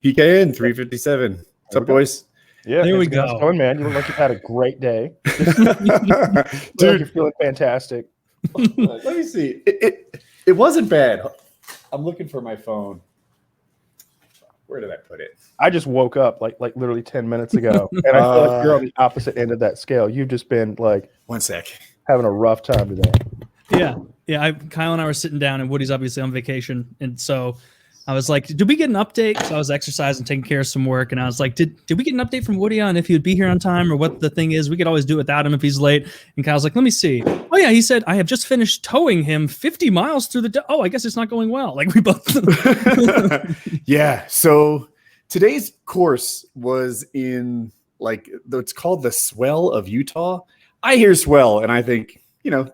He can 357. What's up, boys? Yeah, there we go. How's it going, man? You look like you've had a great day. Dude, you're feeling fantastic. Let me see. It wasn't bad. I'm looking for my phone. Where did I put it? I just woke up like literally 10 minutes ago, and I feel like you're on the opposite end of that scale. You've just been like 1 sec, having a rough time today. Yeah. Kyle and I were sitting down, and Woody's obviously on vacation, and so I was like, "Did we get an update?" So I was exercising, taking care of some work, and I was like, "Did we get an update from Woody on if he would be here on time or what the thing is? We could always do it without him if he's late." And Kyle's like, "Let me see." Oh yeah, he said, "I have just finished towing him 50 miles through the. Oh, I guess it's not going well." Like we both. Yeah. So today's course was in it's called the Swell of Utah. I hear swell and I think,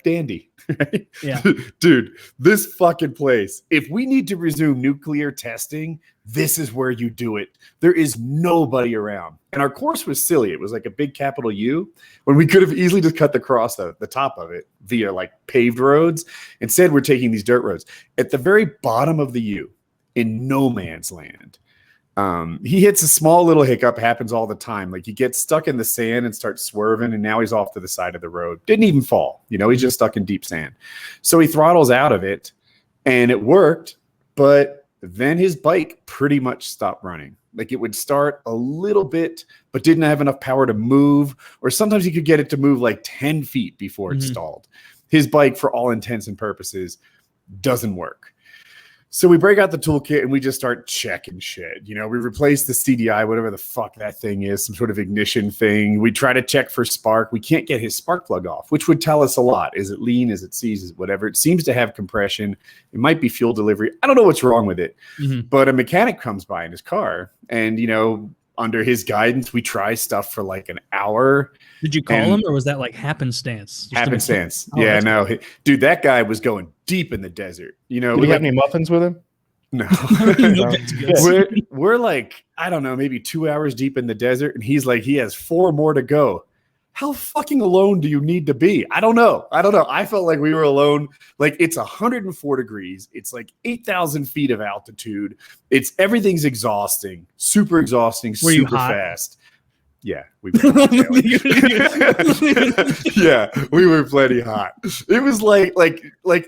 dandy. Right? Yeah. Dude, this fucking place. If we need to resume nuclear testing, this is where you do it. There is nobody around. And our course was silly. It was like a big capital U when we could have easily just cut across the top of it via paved roads. Instead, we're taking these dirt roads. At the very bottom of the U, in no man's land, he hits a small little hiccup, happens all the time. He gets stuck in the sand and starts swerving, and now he's off to the side of the road. Didn't even fall. He's just stuck in deep sand. So he throttles out of it, and it worked, but then his bike pretty much stopped running. It would start a little bit, but didn't have enough power to move, or sometimes he could get it to move 10 feet before it stalled. His bike, for all intents and purposes, doesn't work. So we break out the toolkit and we just start checking shit. We replace the CDI, whatever the fuck that thing is, some sort of ignition thing. We try to check for spark. We can't get his spark plug off, which would tell us a lot. Is it lean? Is it seized? Is it whatever? It seems to have compression. It might be fuel delivery. I don't know what's wrong with it. But a mechanic comes by in his car and, under his guidance, we try stuff for an hour. Did you call him, or was that happenstance? Happenstance. Yeah, no. Dude, that guy was going deep in the desert. Did he have any muffins with him? No. We're I don't know, maybe 2 hours deep in the desert, and he's he has 4 more to go. How fucking alone do you need to be? I don't know. I felt like we were alone. It's 104 degrees. It's 8,000 feet of altitude. Everything's exhausting, super exhausting, super fast. Yeah, we were yeah, we were plenty hot. It was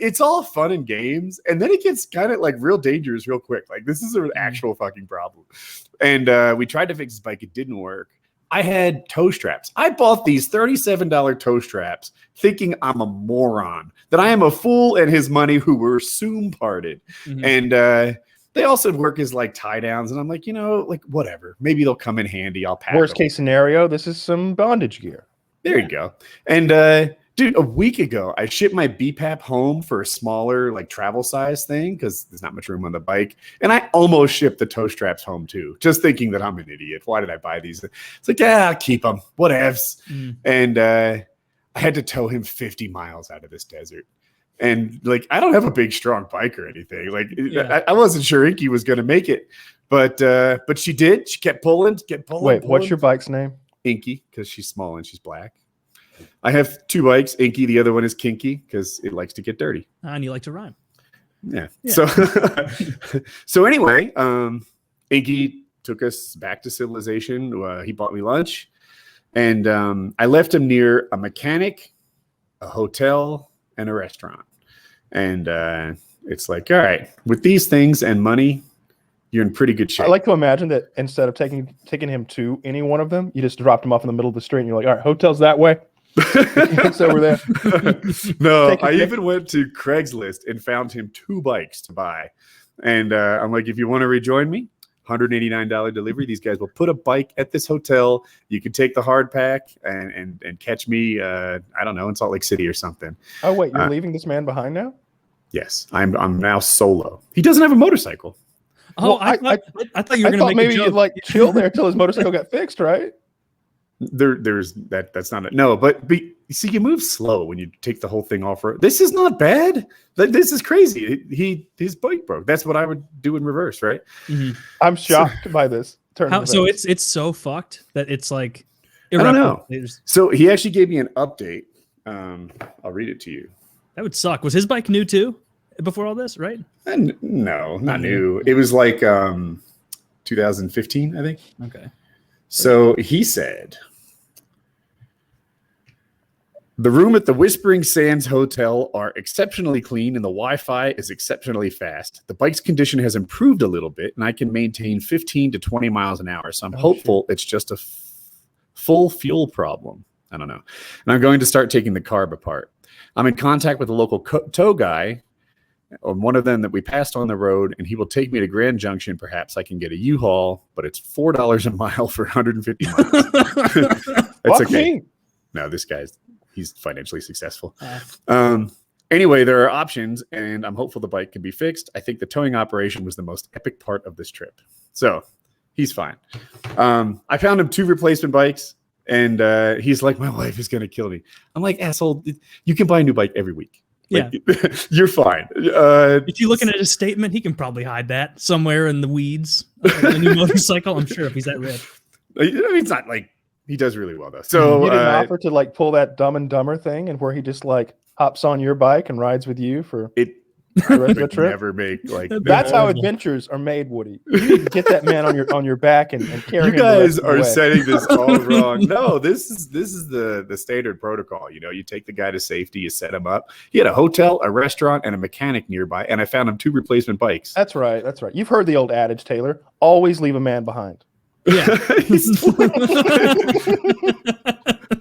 it's all fun and games, and then it gets kind of real dangerous real quick. This is an actual fucking problem. And we tried to fix his bike. It didn't work. I had toe straps. I bought these $37 toe straps thinking I'm a moron, that I am a fool and his money who were soon parted. And they also work as tie downs. And I'm whatever. Maybe they'll come in handy. I'll pack Worst them. case scenario, this is some bondage gear. There you go. And dude, a week ago, I shipped my BPAP home for a smaller travel size thing because there's not much room on the bike. And I almost shipped the toe straps home too, just thinking that I'm an idiot. Why did I buy these? It's I'll keep them. Whatevs. And I had to tow him 50 miles out of this desert. And I don't have a big, strong bike or anything. I wasn't sure Inky was going to make it, but she did. She kept pulling. Wait, what's your bike's name? Inky, because she's small and she's black. I have 2 bikes. Inky, the other one is Kinky because it likes to get dirty. And you like to rhyme. Yeah. So anyway, Inky took us back to civilization. He bought me lunch, and I left him near a mechanic, a hotel, and a restaurant. And it's all right, with these things and money, you're in pretty good shape. I like to imagine that instead of taking him to any one of them, you just dropped him off in the middle of the street and you're all right, hotel's that way. It's over there. No, I even went to Craigslist and found him 2 bikes to buy. And I'm if you want to rejoin me, $189 delivery. These guys will put a bike at this hotel. You can take the hard pack and catch me, I don't know, in Salt Lake City or something. Oh, wait, you're leaving this man behind now? Yes, I'm now solo. He doesn't have a motorcycle. Oh, well, I thought you were going to make a joke. Maybe you'd chill there till his motorcycle got fixed, right? There's that's not it. No, but you see, you move slow when you take the whole thing off road. This is not bad. This is crazy. His bike broke. That's what I would do in reverse, right? I'm shocked by this. So it's so fucked that it's I don't know. So he actually gave me an update. I'll read it to you. That would suck. Was his bike new too before all this, right? No, not new. It was 2015, I think. Okay. So he said, the room at the Whispering Sands Hotel are exceptionally clean and the Wi-Fi is exceptionally fast. The bike's condition has improved a little bit and I can maintain 15 to 20 miles an hour. So I'm hopeful it's just a full fuel problem. I don't know. And I'm going to start taking the carb apart. I'm in contact with a local tow guy, or one of them that we passed on the road, and he will take me to Grand Junction. Perhaps I can get a U-Haul, but it's $4 a mile for 150 miles. That's okay. No, this he's financially successful. Anyway, there are options, and I'm hopeful the bike can be fixed. I think the towing operation was the most epic part of this trip. So he's fine. I found him 2 replacement bikes, and he's like, my wife is going to kill me. I'm like, asshole, you can buy a new bike every week. Like, yeah, you're fine. If you're looking at his statement, he can probably hide that somewhere in the weeds. A new motorcycle, I'm sure, if he's that rich. It's not like he does really well though. So you didn't offer to like pull that Dumb and Dumber thing, and where he just like hops on your bike and rides with you for it. The rest of the trip. Never make like that's how adventures are made, Woody. You need to get that man on your back and carry him. You guys are setting this all wrong. No, this is the standard protocol. You know, you take the guy to safety, you set him up. He had a hotel, a restaurant, and a mechanic nearby, and I found him 2 replacement bikes. That's right. That's right. You've heard the old adage, Taylor. Always leave a man behind. Yeah.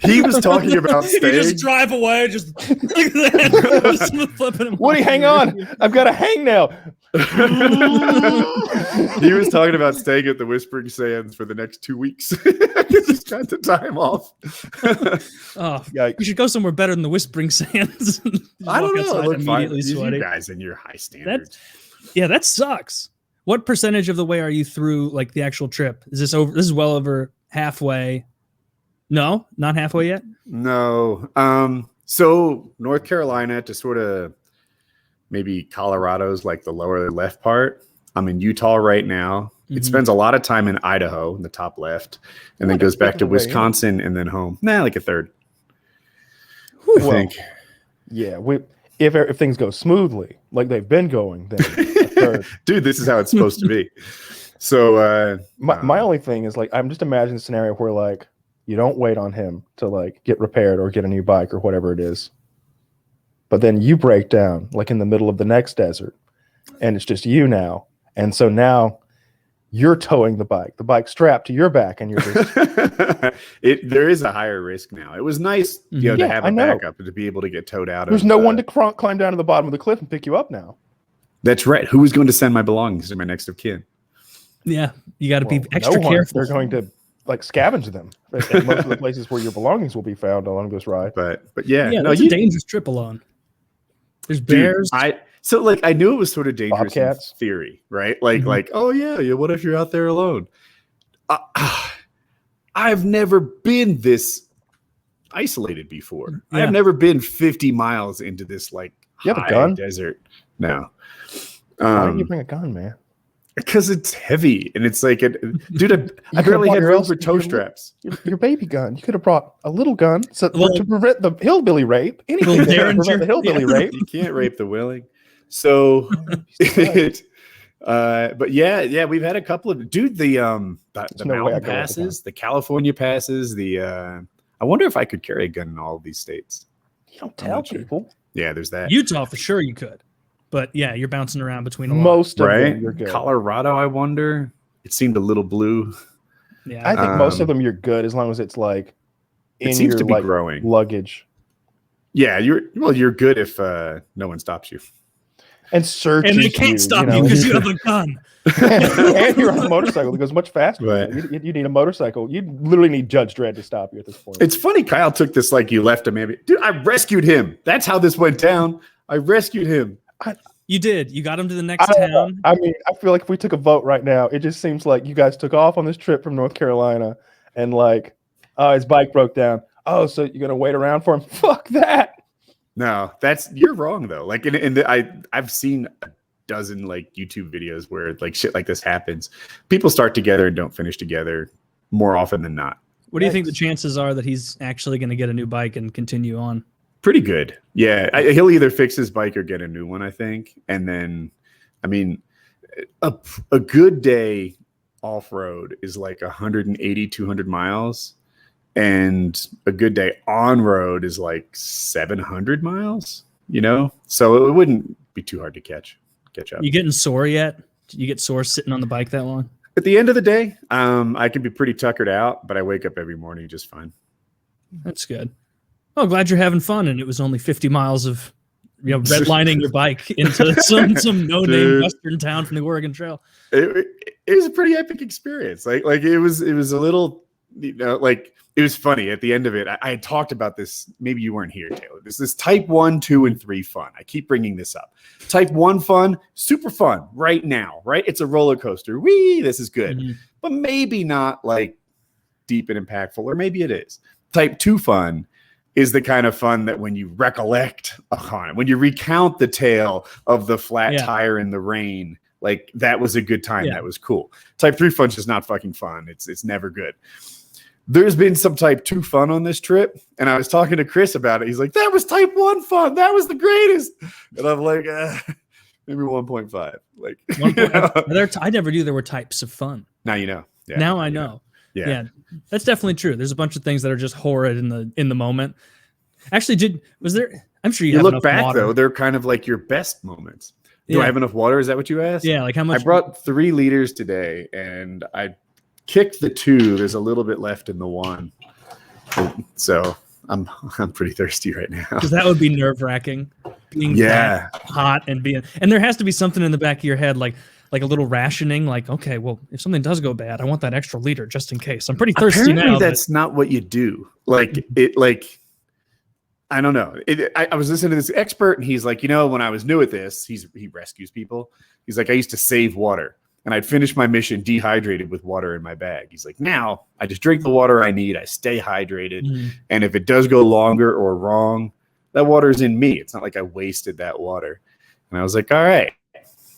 He was talking about staying. You just drive away, just look at that. Flipping him. Woody, hang on. I've got a hang now. He was talking about staying at the Whispering Sands for the next 2 weeks. He's got the time off. Oh, we should go somewhere better than the Whispering Sands. I don't know. Look immediately sweaty. You guys and your high standards. That sucks. What percentage of the way are you through, like the actual trip? Is this over? This is well over halfway. No, not halfway yet. No. So North Carolina to sort of maybe Colorado's like the lower left part. I'm in Utah right now. It spends a lot of time in Idaho in the top left, and then goes back to Wisconsin and then home. Like a third. I think. Yeah, if things go smoothly, like they've been going, then a third. Dude, this is how it's supposed to be. So my only thing is like I'm just imagining a scenario where like you don't wait on him to like get repaired or get a new bike or whatever it is. But then you break down like in the middle of the next desert and it's just you now. And so now you're towing the bike strapped to your back and you're just... there is a higher risk now. It was nice to have a backup and to be able to get towed out. There's no one to climb down to the bottom of the cliff and pick you up now. That's right. Who is going to send my belongings to my next of kin? Yeah, you got to be extra careful. They're going to like scavenge them at most of the places where your belongings will be found along this ride. But yeah, it's a dangerous trip alone. There's bears. Dude, I knew it was sort of dangerous Bobcats. In theory, right? Like, oh yeah, what if you're out there alone? I've never been this isolated before. Yeah. I've never been 50 miles into this like you have a gun? Desert. No. Why didn't you bring a gun, man? Because it's heavy and it's like, dude, I barely had room for toe straps. Your baby gun. You could have brought a little gun to prevent the hillbilly rape. Anything to prevent the hillbilly rape. You can't rape the willing. So, but yeah, we've had a couple of the mountain passes, the California passes. I wonder if I could carry a gun in all of these states. You don't tell people. Sure. Yeah, there's that. Utah for sure you could. But yeah, you're bouncing around between most of them. You're good. Colorado, I wonder. It seemed a little blue. Yeah, I think most of them you're good as long as it's like in your like growing luggage. Yeah, you're good if no one stops you. And searches and they can't stop you because you have a gun. And you're on a motorcycle that goes much faster. Right. You need a motorcycle. You literally need Judge Dredd to stop you at this point. It's funny, Kyle took this like you left him. Maybe, dude, I rescued him. That's how this went down. I rescued him. You did. You got him to the next town. I mean, I feel like if we took a vote right now, it just seems like you guys took off on this trip from North Carolina and like, oh, his bike broke down. Oh, so you're gonna wait around for him? Fuck that. No, you're wrong though. Like I've seen a dozen like YouTube videos where like shit like this happens. People start together and don't finish together more often than not. What do you think the chances are that he's actually going to get a new bike and continue on? Pretty good. Yeah. He'll either fix his bike or get a new one, I think. And then, I mean, a good day off-road is like 180, 200 miles. And a good day on road is like 700 miles, you know? So it wouldn't be too hard to catch up. You getting sore yet? You get sore sitting on the bike that long? At the end of the day, I can be pretty tuckered out, but I wake up every morning just fine. That's good. Oh, glad you're having fun. And it was only 50 miles of redlining your bike into some no-name Western town from the Oregon Trail. It was a pretty epic experience. Like it was a little, like it was funny at the end of it. I had talked about this. Maybe you weren't here, Taylor. There's this type 1, 2, and 3 fun. I keep bringing this up. Type 1 fun, super fun right now, right? It's a roller coaster. Whee, this is good. Mm-hmm. But maybe not like deep and impactful, or maybe it is. Type 2 fun is the kind of fun that when you recollect on it, when you recount the tale of the flat tire in the rain, like that was a good time. Yeah. That was cool. Type 3 fun is just not fucking fun. It's never good. There's been some type 2 fun on this trip, and I was talking to Chris about it. He's like, that was type 1 fun. That was the greatest. And I'm like, maybe 1.5. Like, I never knew there were types of fun. Now you know. Yeah, now I know. Yeah, that's definitely true. There's a bunch of things that are just horrid in the moment. Actually, was there? I'm sure you have look back water. Though. They're kind of like your best moments. Do I have enough water? Is that what you asked? Yeah, like how much? I brought 3 liters today, and I kicked the 2. There's a little bit left in the 1, so I'm pretty thirsty right now. Because that would be nerve-wracking, being hot and there has to be something in the back of your head like a little rationing, like, okay, well, if something does go bad, I want that extra liter just in case. I'm pretty thirsty Apparently now. That's not what you do. I don't know. I was listening to this expert, and he's like, when I was new at this, he rescues people. He's like, I used to save water. And I'd finish my mission dehydrated with water in my bag. He's like, now I just drink the water I need. I stay hydrated. Mm-hmm. And if it does go longer or wrong, that water is in me. It's not like I wasted that water. And I was like, all right.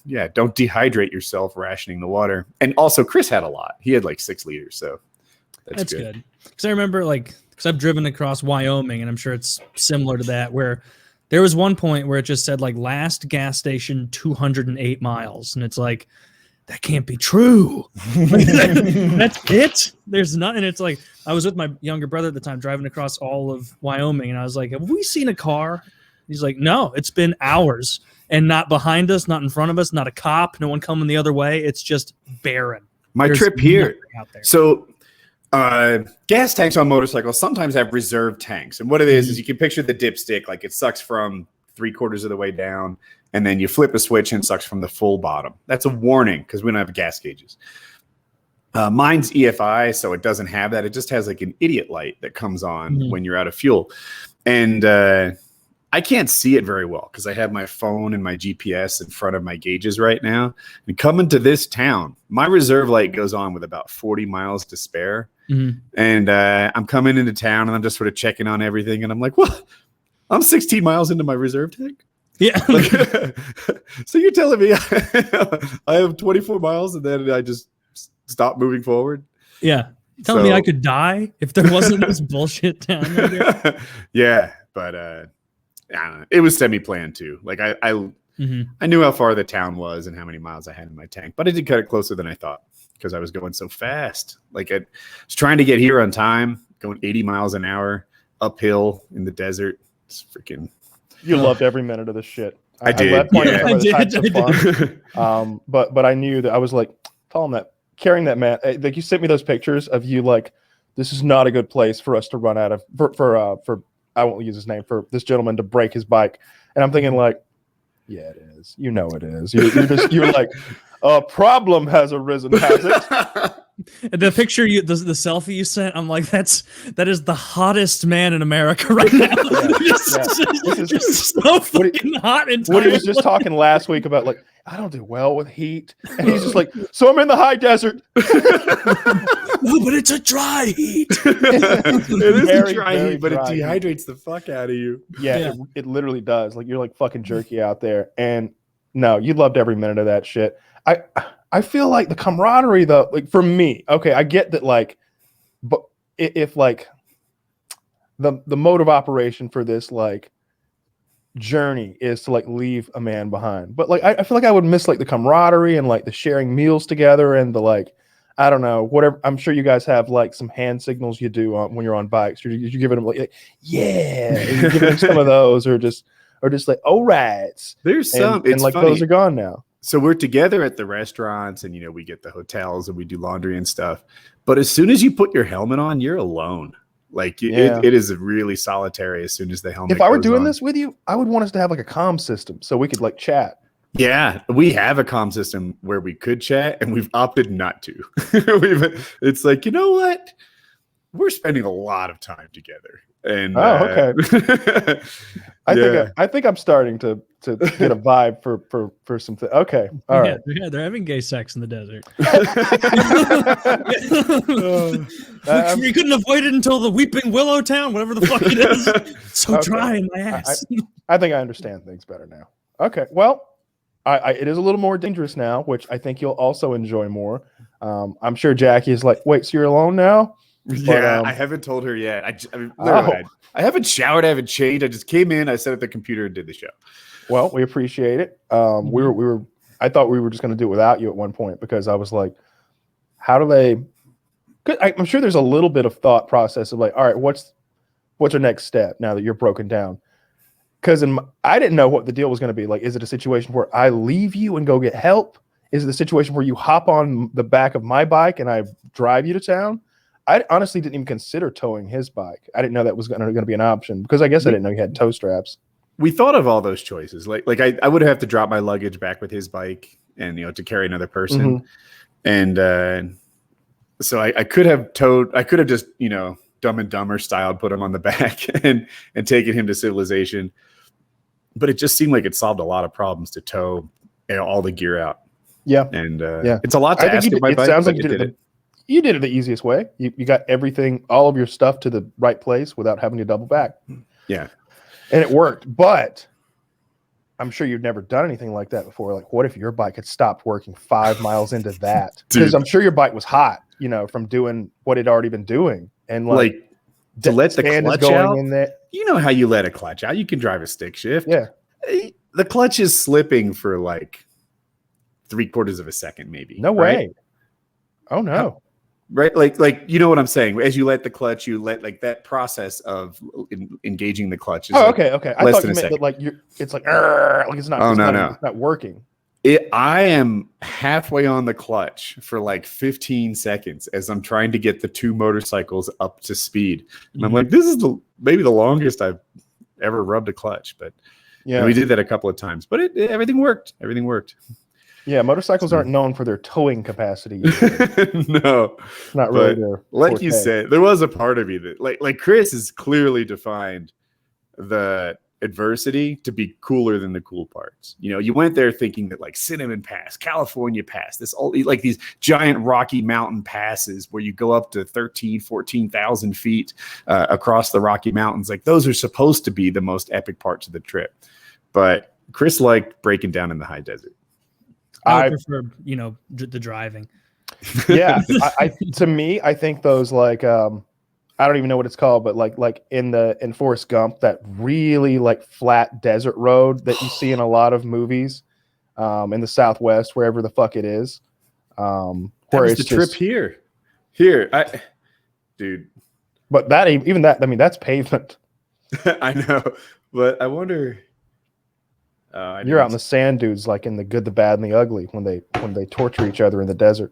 Yeah, don't dehydrate yourself rationing the water. And also, Chris had a lot. He had like 6 liters. So that's good. Because I remember, because I've driven across Wyoming, and I'm sure it's similar to that, where there was one point where it just said, like, last gas station 208 miles. And it's like, that can't be true. That's it. There's nothing. It's like, I was with my younger brother at the time driving across all of Wyoming, and I was like, have we seen a car? He's like, no, it's been hours, and not behind us, not in front of us, not a cop, no one coming the other way. It's just barren. There's trip here. So gas tanks on motorcycles sometimes have reserve tanks. And what it is you can picture the dipstick, like it sucks from 3/4 of the way down, and then you flip a switch and it sucks from the full bottom. That's a warning because we don't have gas gauges. Mine's EFI, so it doesn't have that. It just has like an idiot light that comes on when you're out of fuel. And I can't see it very well because I have my phone and my GPS in front of my gauges right now. And coming to this town, my reserve light goes on with about 40 miles to spare. Mm-hmm. And I'm coming into town, and I'm just sort of checking on everything. And I'm like, well, I'm 16 miles into my reserve tank. Yeah. So you're telling me I have 24 miles and then I just stop moving forward? Yeah. You're telling me I could die if there wasn't this bullshit down there? Yeah. But I don't know. It was semi-planned too. Like I knew how far the town was and how many miles I had in my tank, but I did cut it closer than I thought because I was going so fast. Like I was trying to get here on time, going 80 miles an hour uphill in the desert. It's freaking... You loved every minute of this shit. I did. I did. But I knew that I was like, tell him that carrying that man. Like you sent me those pictures of you like, this is not a good place for us to run out of for I won't use his name, for this gentleman to break his bike. And I'm thinking like, yeah, it is. You know it is. You're like, a problem has arisen, has it? The picture the selfie you sent, I'm like, that is the hottest man in America right now. Just so fucking hot and tired. Woody was just talking last week about like, I don't do well with heat, and he's just like, so I'm in the high desert. No, but it's a dry heat. It is a dry heat, but it dehydrates the fuck out of you. Yeah. It literally does. Like you're like fucking jerky out there, and no, you loved every minute of that shit. I feel like the camaraderie though, like for me, okay, I get that like, but if like the mode of operation for this like journey is to like leave a man behind, but like I feel like I would miss like the camaraderie and like the sharing meals together and the like, I don't know, whatever. I'm sure you guys have like some hand signals you do when you're on bikes. You're giving them like yeah, and you're giving them some of those, or just like all right. There's some, and like funny. Those are gone now. So we're together at the restaurants, and we get the hotels, and we do laundry and stuff. But as soon as you put your helmet on, you're alone. Like it is really solitary as soon as the helmet. If I were doing on. this with you, I would want us to have like a comm system so we could like chat. Yeah, we have a comm system where we could chat, and we've opted not to. It's like, you know what? We're spending a lot of time together. And okay. I think I'm starting to get a vibe for something. Okay, all right. Yeah, they're having gay sex in the desert. We couldn't avoid it until the Weeping Willow Town, whatever the fuck it is. So okay. Dry in my ass. I think I understand things better now. Okay, well. It is a little more dangerous now, which I think you'll also enjoy more. I'm sure Jackie is like, wait, so you're alone now? Yeah, I haven't told her yet. I haven't showered. I haven't changed. I just came in. I set up the computer and did the show. Well, we appreciate it. We were. I thought we were just going to do it without you at one point because I was like, how do they? I'm sure there's a little bit of thought process of like, all right, what's our next step now that you're broken down? Because I didn't know what the deal was going to be. Like, is it a situation where I leave you and go get help? Is it a situation where you hop on the back of my bike and I drive you to town? I honestly didn't even consider towing his bike. I didn't know that was going to be an option because I guess I didn't know he had tow straps. We thought of all those choices. Like I would have to drop my luggage back with his bike and to carry another person. Mm-hmm. And so I could have towed. I could have just Dumb and Dumber style put him on the back and taken him to civilization. But it just seemed like it solved a lot of problems to tow all the gear out. Yeah. And it's a lot to ask of my bike. It sounds like you did it the easiest way. You got everything, all of your stuff to the right place without having to double back. Yeah. And it worked. But I'm sure you've never done anything like that before. Like, what if your bike had stopped working 5 miles into that? Because I'm sure your bike was hot, from doing what it had already been doing. And like to let the clutch out. In there. You know how you let a clutch out. You can drive a stick shift. Yeah. The clutch is slipping for like 3/4 of a second, maybe. No way. Oh no. Right. Like, you know what I'm saying? As you let the clutch, you let like that process of engaging the clutch. Is okay. I thought you meant that like it's like it's not. No. It's not working. I am halfway on the clutch for like 15 seconds as I'm trying to get the two motorcycles up to speed. And I'm like, this is maybe the longest I've ever rubbed a clutch. But yeah, we did that a couple of times. But everything worked. Everything worked. Yeah, motorcycles aren't known for their towing capacity. No, not really. Like you said, there was a part of you that like Chris has clearly defined the adversity to be cooler than the cool parts. You went there thinking that like Cinnamon Pass, California Pass, like these giant Rocky Mountain passes where you go up to 14,000 feet across the Rocky Mountains. Like those are supposed to be the most epic parts of the trip. But Chris liked breaking down in the high desert. I prefer, the driving. Yeah. To me, I think those like, I don't even know what it's called, but like in Forrest Gump, that really like flat desert road that you see in a lot of movies in the Southwest, wherever the fuck it is. Where it's the trip here. Dude. But that's pavement. I know, but I wonder. You're out in the sand dudes, like in The Good, the Bad, and the Ugly, when they torture each other in the desert.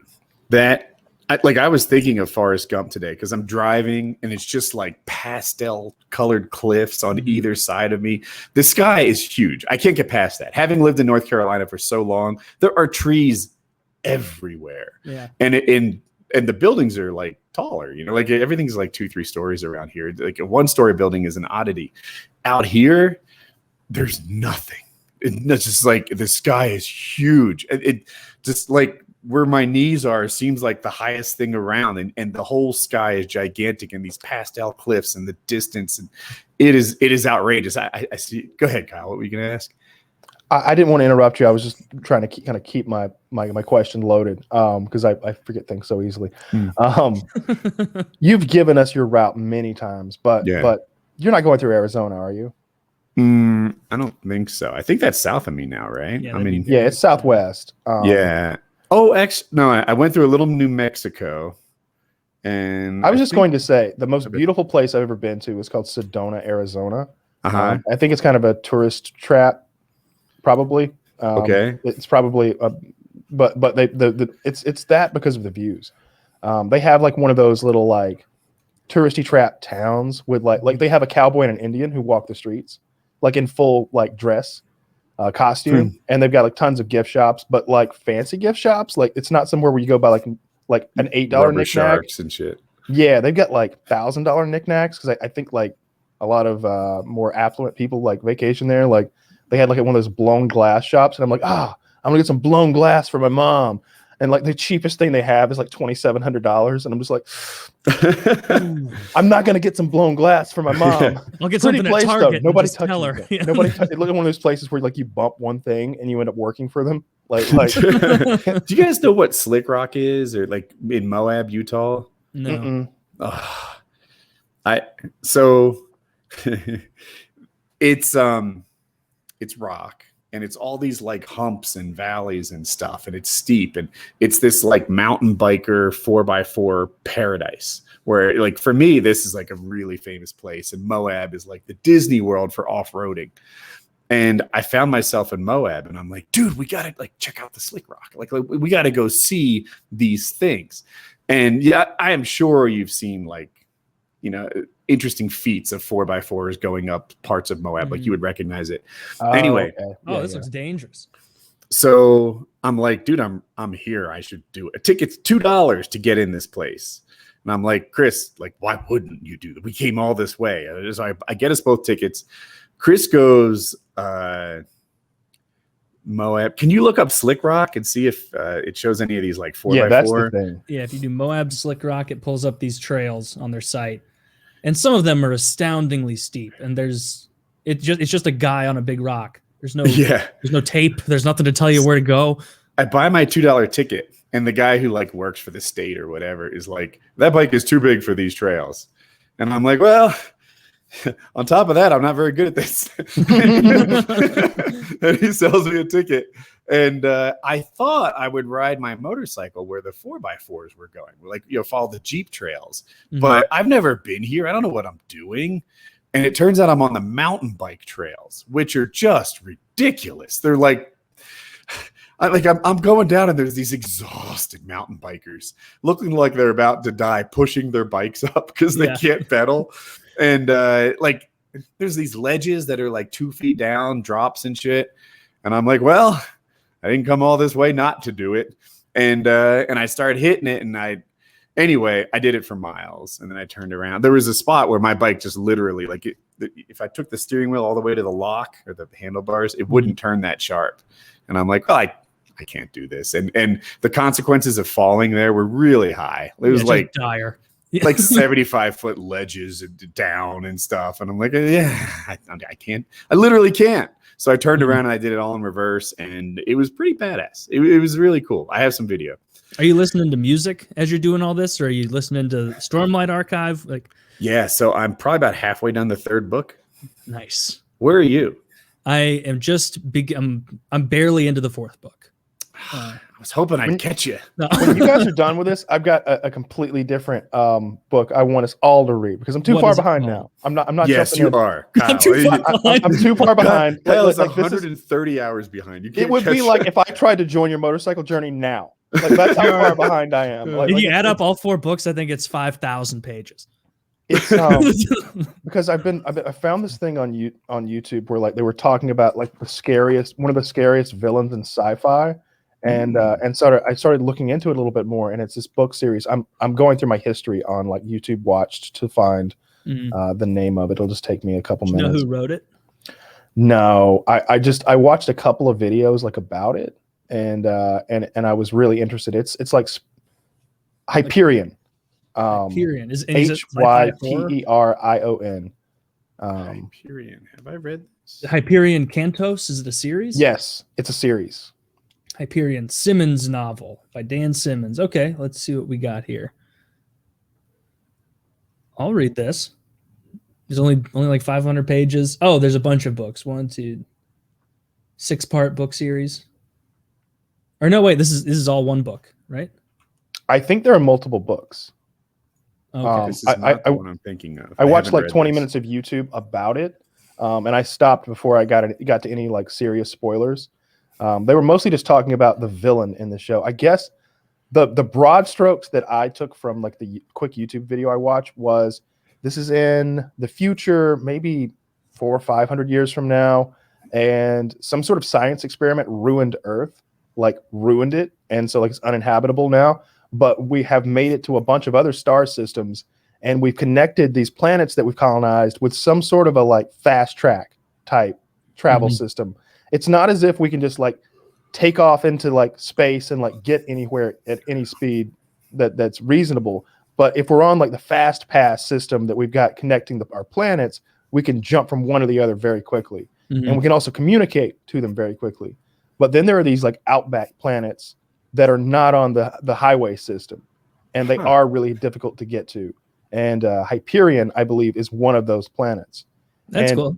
I was thinking of Forrest Gump today because I'm driving and it's just like pastel colored cliffs on either side of me. The sky is huge. I can't get past that. Having lived in North Carolina for so long, there are trees everywhere. Yeah. And the buildings are like taller, like everything's like 2-3 stories around here. Like a 1-story building is an oddity. Out here, there's nothing. It's just like the sky is huge. It just like where my knees are seems like the highest thing around, and the whole sky is gigantic, and these pastel cliffs and the distance, and it is outrageous. I see. Go ahead, Kyle. What were you gonna ask? I didn't want to interrupt you. I was just trying to keep my question loaded because I forget things so easily. You've given us your route many times, but you're not going through Arizona, are you? I don't think so. I think that's south of me now, right? Yeah, it's southwest. Yeah. Oh, actually, no, I went through a little New Mexico, and I was just think- going to say the most beautiful place I've ever been to was called Sedona, Arizona. Uh-huh. I think it's kind of a tourist trap, probably. Okay. It's probably, but it's that because of the views. They have like one of those little like touristy trap towns with like they have a cowboy and an Indian who walk the streets like in full like dress costume, and they've got like tons of gift shops, but like fancy gift shops. Like it's not somewhere where you go buy like an $8 Rubber knickknack. sharks and shit. Yeah, they've got like $1,000 knickknacks because I think like a lot of more affluent people like vacation there. Like they had like one of those blown glass shops, and I'm like, I'm gonna get some blown glass for my mom. And like the cheapest thing they have is like $2,700, and I'm just like, I'm not gonna get some blown glass for my mom. I'll get Pretty something place, at Target. though. Nobody Just tell her. touches it. Nobody. Look at one of those places where like you bump one thing and you end up working for them. Like Do you guys know what Slick Rock is, or like in Moab, Utah? No. So it's rock, and it's all these like humps and valleys and stuff, and it's steep, and it's this like mountain biker 4x4 paradise where, like, for me, this is like a really famous place, and Moab is like the Disney World for off-roading. And I found myself in Moab, and I'm like, dude, we gotta like check out the Slick Rock. Like we gotta go see these things. And yeah, I am sure you've seen like, interesting feats of 4x4s going up parts of Moab. Like you would recognize it. Anyway. Okay. This looks dangerous. So I'm like, dude, I'm here. I should do it. A ticket's $2 to get in this place. And I'm like, Chris, like, why wouldn't you do that? We came all this way. So I get us both tickets. Chris goes, Moab. Can you look up Slick Rock and see if it shows any of these like 4x4? Yeah, that's the thing. Yeah, if you do Moab Slick Rock, it pulls up these trails on their site, and some of them are astoundingly steep. And it's just a guy on a big rock. There's no tape. There's nothing to tell you where to go. I buy my $2 ticket, and the guy who like works for the state or whatever is like, that bike is too big for these trails. And I'm like, well, on top of that, I'm not very good at this. And he sells me a ticket. And I thought I would ride my motorcycle where the 4x4s were going, like, follow the Jeep trails. Mm-hmm. But I've never been here. I don't know what I'm doing. And it turns out I'm on the mountain bike trails, which are just ridiculous. They're like, I'm going down, and there's these exhausted mountain bikers looking like they're about to die, pushing their bikes up because they can't pedal. And like there's these ledges that are like 2 feet down, drops and shit. And I'm like, well, I didn't come all this way not to do it. And I started hitting it, and I did it for miles, and then I turned around. There was a spot where my bike just literally, like, if I took the steering wheel all the way to the lock or the handlebars, it wouldn't turn that sharp. And I'm like, well, I can't do this. And the consequences of falling there were really high. It was like dire. Like 75-foot ledges down and stuff. And I'm like, I can't. I literally can't. So I turned around and I did it all in reverse, and it was pretty badass. It was really cool. I have some video. Are you listening to music as you're doing all this, or are you listening to StormLight Archive? Yeah, so I'm probably about halfway down the third book. Nice. Where are you? I am I'm barely into the fourth book. I was hoping I'd catch you. No. When you guys are done with this, I've got a completely different book I want us all to read because I'm too far behind now. I'm not. Yes, you are. Kyle. I'm too far behind. I'm too far behind. Kyle is 130 hours behind. It would be like if I tried to join your motorcycle journey now. Like that's how far behind I am. If you add up all 4 books, I think it's 5,000 pages. It's because I found this thing on YouTube where like they were talking about like one of the scariest villains in sci-fi. And I started looking into it a little bit more, and it's this book series. I'm going through my history on like YouTube Watched to find the name of it. It'll just take me a couple minutes. Do you know who wrote it? No, I watched a couple of videos like about it, and I was really interested. It's like Hyperion. Hyperion is Hyperion. Hyperion. Have I read this? Hyperion Cantos, is it a series? Yes, it's a series. Hyperion Simmons novel by Dan Simmons. Okay, let's see what we got here. I'll read this. There's only like 500 pages. Oh, there's a bunch of books. 1, 2, 6-part book series. Or no, wait, this is all one book, right? I think there are multiple books. Okay. This is not the one I'm thinking of. I watched haven't like read 20 this. minutes of YouTube about it, and I stopped before I got to any like serious spoilers. They were mostly just talking about the villain in the show. I guess the broad strokes that I took from like the quick YouTube video I watched was this is in the future, maybe 400 or 500 years from now, and some sort of science experiment ruined Earth, like ruined it, and so like it's uninhabitable now. But we have made it to a bunch of other star systems, and we've connected these planets that we've colonized with some sort of a like fast track type travel system. It's not as if we can just like take off into like space and like get anywhere at any speed that's reasonable. But if we're on like the fast pass system that we've got connecting our planets, we can jump from one to the other very quickly. And we can also communicate to them very quickly. But then there are these like outback planets that are not on the highway system, and they are really difficult to get to. And Hyperion, I believe, is one of those planets. That's cool.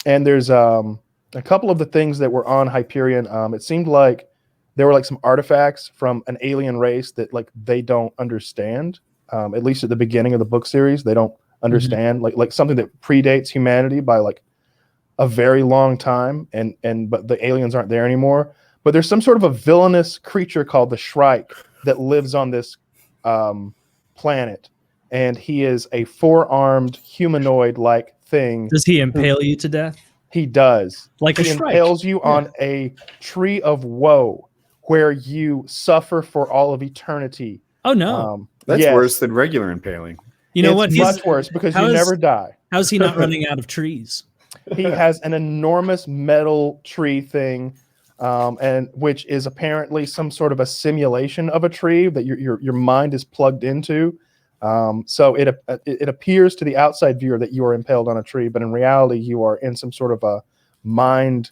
And there's a couple of the things that were on Hyperion. It seemed like there were like some artifacts from an alien race that like they don't understand. At least at the beginning of the book series, they don't understand like something that predates humanity by like a very long time, but the aliens aren't there anymore. But there's some sort of a villainous creature called the Shrike that lives on this planet, and he is a four-armed humanoid-like thing. Does he impale you to death? He does. Like he a Shrike. impales you on a tree of woe, where you suffer for all of eternity. Oh no, that's worse than regular impaling. You know it's what? much worse because you never die. How's he not running out of trees? He has an enormous metal tree thing, and which is apparently some sort of a simulation of a tree that your mind is plugged into. So it appears to the outside viewer that you are impaled on a tree, but in reality you are in some sort of a mind,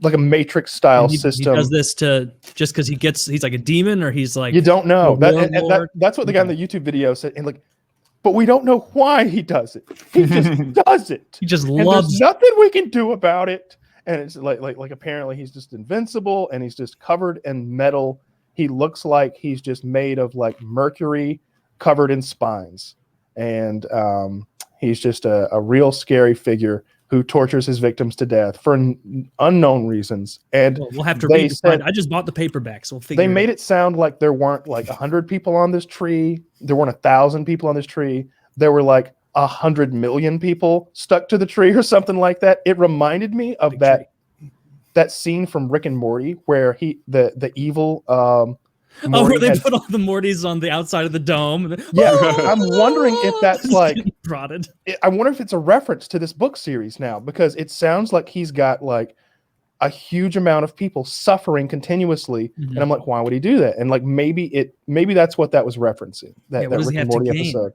like a Matrix style system. He does this to just because he's like a demon, or he's like, you don't know that's what the guy in Okay. the YouTube video said, and like, but we don't know why he does it. He just does it. He just And loves. there's nothing we can do about it. And it's like apparently he's just invincible, and he's just covered in metal. He looks like he's just made of like mercury covered in spines. And he's just a real scary figure who tortures his victims to death for unknown reasons. And Well, we'll have to they read. said- I just bought the paperback, so we'll figure. they made it sound like there weren't like 100 people on this tree. There weren't 1,000 people on this tree. There were like 100 million people stuck to the tree or something like that. It reminded me of Big that scene from Rick and Morty where the evil Oh, Morty where they had- put all the Mortys on the outside of the dome. Yeah, I'm wondering if that's Just like getting prodded. I wonder if it's a reference to this book series now, because it sounds like he's got like a huge amount of people suffering continuously, and I'm like, why would he do that? And like maybe that's what that was referencing. That what does he Rick and have to Morty gain? episode.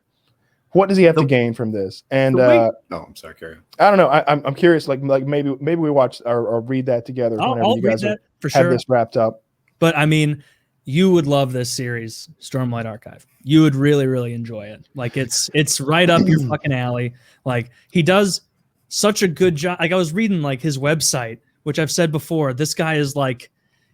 What does he have to gain from this? And I'm sorry, Carrie. I don't know. I'm curious. Like maybe we watch or read that together whenever I'll you read guys that for have sure. this wrapped up. But I mean, you would love this series, StormLight Archive. You would really, really enjoy it. Like it's right up your fucking alley. Like he does such a good job. Like I was reading like his website, which I've said before. This guy is like,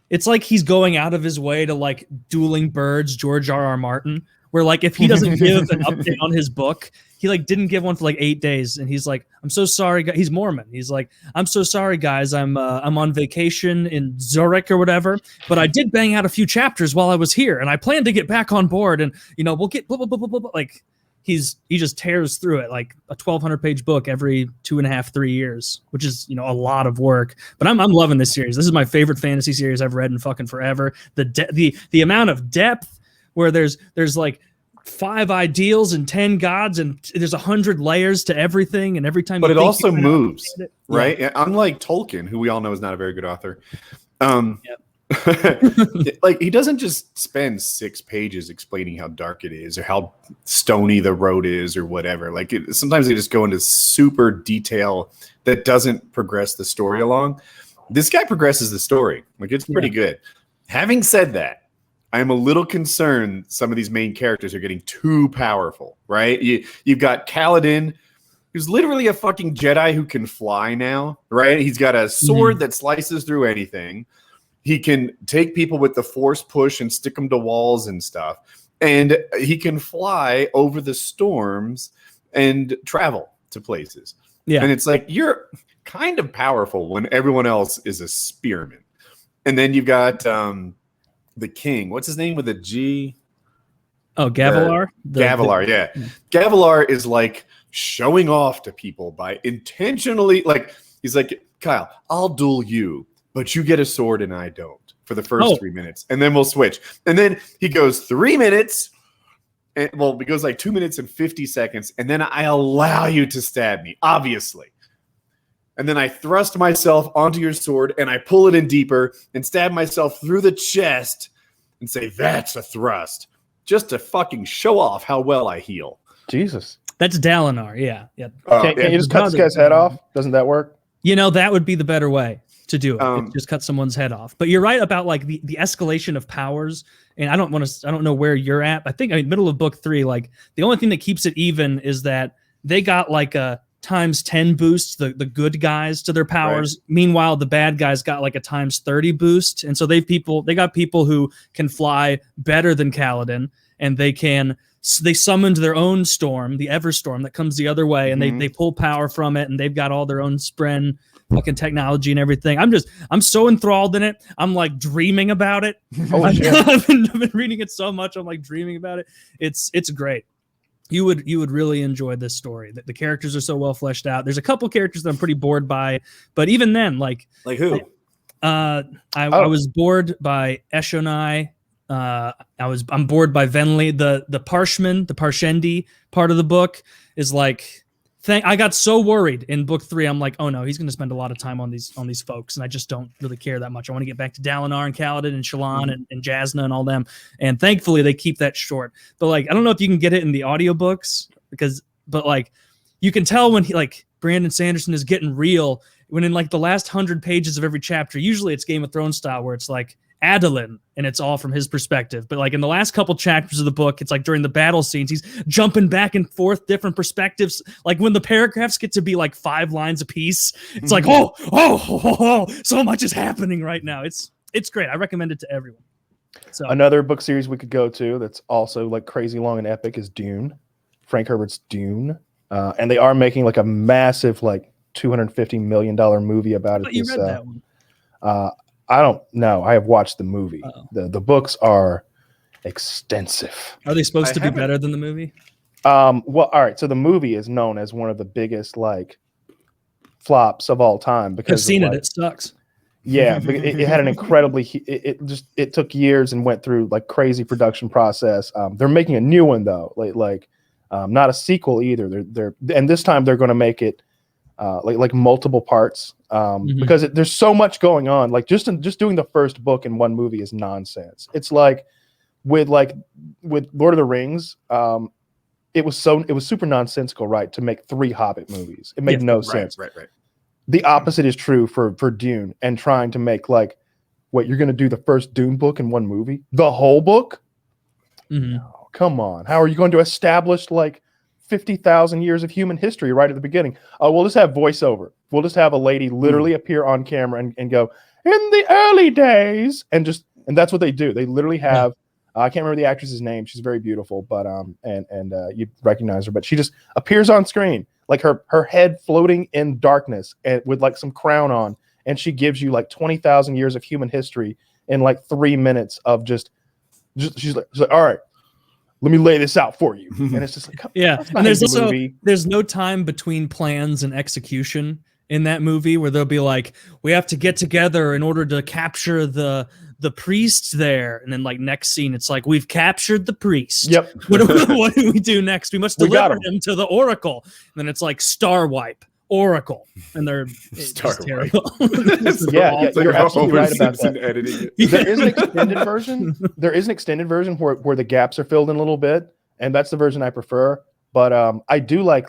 it's like he's going out of his way to like Dueling Birds, George R.R. Martin, where like if he doesn't give an update on his book, he like didn't give one for like 8 days, and he's like, I'm so sorry. He's Mormon. He's like, I'm so sorry, guys. I'm on vacation in Zurich or whatever, but I did bang out a few chapters while I was here, and I plan to get back on board, and you know we'll get blah blah blah blah blah. Blah. Like he just tears through it like a 1,200 page book every 2.5, 3 years, which is a lot of work. But I'm loving this series. This is my favorite fantasy series I've read in fucking forever. The amount of depth where there's like 5 ideals and 10 gods, and there's 100 layers to everything, and every time. But you it think also you're gonna moves, understand it- right? Yeah. Unlike Tolkien, who we all know is not a very good author. Like he doesn't just spend 6 pages explaining how dark it is or how stony the road is or whatever. Like sometimes they just go into super detail that doesn't progress the story along. This guy progresses the story. Like it's pretty good. Having said that, I am a little concerned some of these main characters are getting too powerful, right? You've got Kaladin, who's literally a fucking Jedi who can fly now, right? He's got a sword that slices through anything. He can take people with the force push and stick them to walls and stuff. And he can fly over the storms and travel to places. Yeah. And it's like, you're kind of powerful when everyone else is a spearman. And then you've got the king. What's his name with a G? Oh, Gavilar? Gavilar, yeah. Gavilar is like showing off to people by intentionally, like, he's like, Kyle, I'll duel you, but you get a sword and I don't for the first 3 minutes. And then we'll switch. And then he goes 3 minutes. And, well, it goes like 2 minutes and 50 seconds. And then I allow you to stab me, obviously. And then I thrust myself onto your sword and I pull it in deeper and stab myself through the chest and say, that's a thrust. Just to fucking show off how well I heal. Jesus. That's Dalinar, yeah. Can't you just cut this guy's head off? Doesn't that work? You know, that would be the better way to do it. It's just cut someone's head off. But you're right about like the escalation of powers. And I don't know where you're at. I think middle of book 3, like the only thing that keeps it even is that they got like a ×10 boost, the good guys to their powers. Right. Meanwhile, the bad guys got like a ×30 boost. And so they got people who can fly better than Kaladin, and they summoned their own storm, the Everstorm that comes the other way, and they pull power from it, and they've got all their own Spren fucking technology and everything. I'm so enthralled in it. I'm like dreaming about it. I've been reading it so much. I'm like dreaming about it. It's great. You would really enjoy this story. The characters are so well fleshed out. There's a couple characters that I'm pretty bored by, but even then, like who? I was bored by Eshonai. I'm bored by Venli. The Parshman, the Parshendi part of the book is like, I got so worried in book 3. I'm like, oh no, he's going to spend a lot of time on these folks, and I just don't really care that much. I want to get back to Dalinar and Kaladin and Shallan and Jasna and all them. And thankfully, they keep that short. But like, I don't know if you can get it in the audiobooks but like, you can tell when Brandon Sanderson is getting real when in like the last 100 pages of every chapter. Usually, it's Game of Thrones style where it's like Adolin, and it's all from his perspective. But like in the last couple chapters of the book, it's like during the battle scenes, he's jumping back and forth, different perspectives. Like when the paragraphs get to be like 5 lines a piece, it's like, oh, so much is happening right now. It's great. I recommend it to everyone. So another book series we could go to that's also like crazy long and epic is Dune, Frank Herbert's Dune, and they are making like a massive like $250 million movie about it. You read that one? I don't know. I have watched the movie. The books are extensive. Are they supposed to be better than the movie? Well, all right. So the movie is known as one of the biggest like flops of all time because I've seen it. It sucks. Yeah, it had an incredibly. It took years and went through like crazy production process. They're making a new one though, not a sequel either. And this time they're going to make it like multiple parts. Because there's so much going on. Like just doing the first book in one movie is nonsense. It's like with Lord of the Rings, it was super nonsensical, right? To make 3 Hobbit movies, it made no sense. Right. The opposite is true for Dune, and trying to make like, what, you're going to do the first Dune book in one movie, the whole book? No, come on. How are you going to establish like 50,000 years of human history right at the beginning? Oh, we'll just have voiceover. We'll just have a lady literally appear on camera and go, in the early days, and that's what they do. They literally have I can't remember the actress's name. She's very beautiful, but you recognize her, but she just appears on screen, like her head floating in darkness and with like some crown on, and she gives you like 20,000 years of human history in like 3 minutes of just she's like, all right, let me lay this out for you. And it's just like, and there's no time between plans and execution in that movie where they'll be like, we have to get together in order to capture the priest there, and then like next scene it's like, we've captured the priest. Yep. What do we do next? We must deliver him to the oracle. And then it's like star wipe oracle, and they're terrible. You're absolutely right about that. There is an extended version. There is an extended version where the gaps are filled in a little bit, and that's the version I prefer. But I do like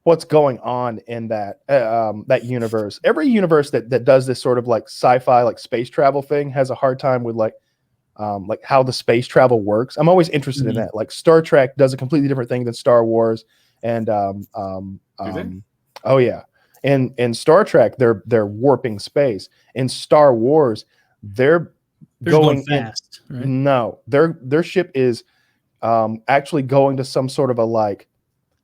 what's going on in that universe. Every universe that does this sort of like sci-fi, like space travel thing has a hard time with like how the space travel works. I'm always interested in that. Like Star Trek does a completely different thing than Star Wars, and oh yeah, in Star Trek they're warping space. In Star Wars, They're They're just going fast, right? No, their ship is actually going to some sort of a like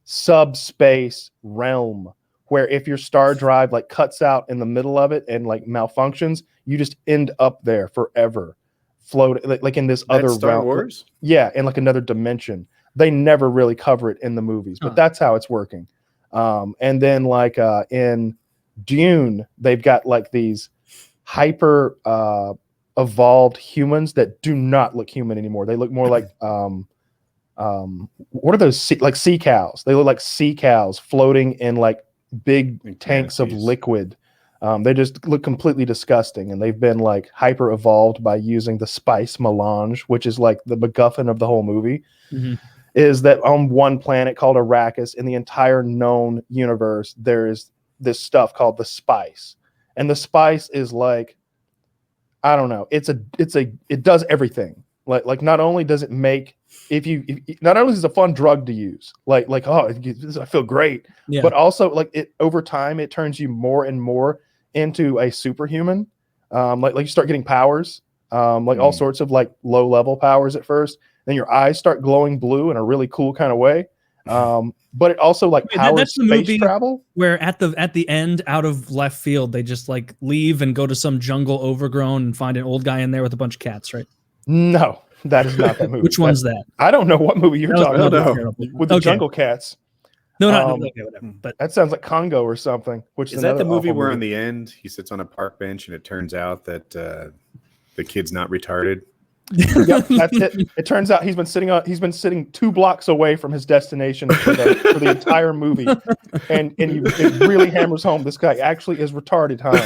subspace realm where if your star drive like cuts out in the middle of it and like malfunctions, you just end up there forever, float like in this other Star realm. Wars? Yeah, in like another dimension. They never really cover it in the movies, but that's how it's working. And then like in Dune, they've got like these hyper evolved humans that do not look human anymore. They look more like what are those like sea cows? They look like sea cows floating in like big tanks of liquid. They just look completely disgusting, and they've been like hyper evolved by using the spice melange, which is like the MacGuffin of the whole movie. Mm-hmm. Is that on one planet called Arrakis, in the entire known universe, there is this stuff called the spice, and the spice is like, I don't know, it does everything. Like not only does it make not only is it a fun drug to use, like oh, I feel great, but also like it over time it turns you more and more into a superhuman. Like you start getting powers, like all sorts of like low level powers at first. Then your eyes start glowing blue in a really cool kind of way. But it also like powers space travel. Where at the end, out of left field, they just like leave and go to some jungle overgrown and find an old guy in there with a bunch of cats, right? No, that is not that movie. Which one's that? I don't know what movie you're talking about. With the jungle cats. No, okay, whatever. But that sounds like Congo or something. Which is that the movie where on the end he sits on a park bench and it turns out that the kid's not retarded? Yep, that's it. It turns out he's been sitting 2 blocks away from his destination for the entire movie, and it really hammers home this guy actually is retarded, huh?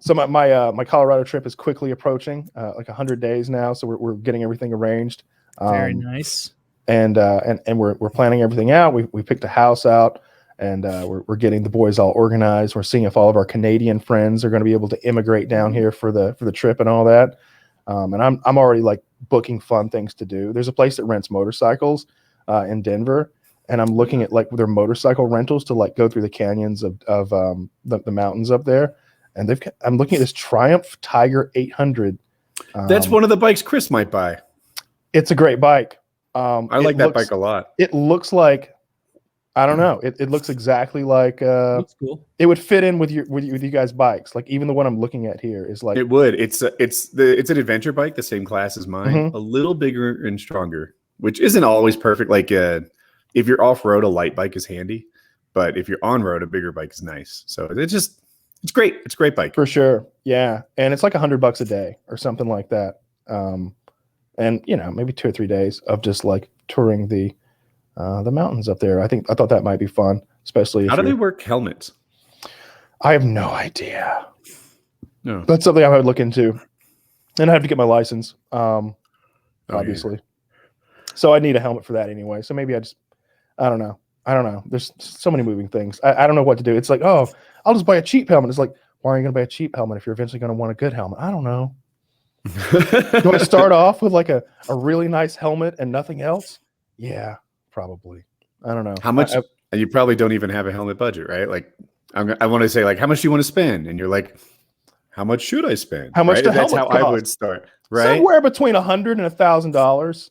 So my Colorado trip is quickly approaching, like 100 days now. So we're getting everything arranged. Very nice. And we're planning everything out. We picked a house out. And we're getting the boys all organized. We're seeing if all of our Canadian friends are going to be able to immigrate down here for the trip and all that. And I'm already like booking fun things to do. There's a place that rents motorcycles in Denver, and I'm looking at like their motorcycle rentals to like go through the canyons of the mountains up there. And I'm looking at this Triumph Tiger 800. That's one of the bikes Chris might buy. It's a great bike. I like that bike a lot. It looks like, I don't know. It looks exactly like looks cool. It would fit in with you guys' bikes. Like even the one I'm looking at here is like it would. It's an adventure bike, the same class as mine, a little bigger and stronger, which isn't always perfect. Like if you're off road, a light bike is handy, but if you're on road, a bigger bike is nice. So it's great. It's a great bike for sure. Yeah, and it's like $100 a day or something like that. And maybe 2 or 3 days of just like touring the mountains up there. I thought that might be fun, especially. How do they work helmets? I have no idea. No, that's something I would look into, and I have to get my license. Obviously, so I need a helmet for that anyway. So maybe I don't know. There's so many moving things. I don't know what to do. It's like, oh, I'll just buy a cheap helmet. It's like, why are you going to buy a cheap helmet if you're eventually going to want a good helmet? I don't know. Do I start off with like a really nice helmet and nothing else? Yeah. Probably. I don't know. How much? And you probably don't even have a helmet budget, right? Like, I want to say, like, how much do you want to spend? And you're like, how much should I spend? How much? Right? That's how cost? I would start. Right? Somewhere between $100 and $1,000.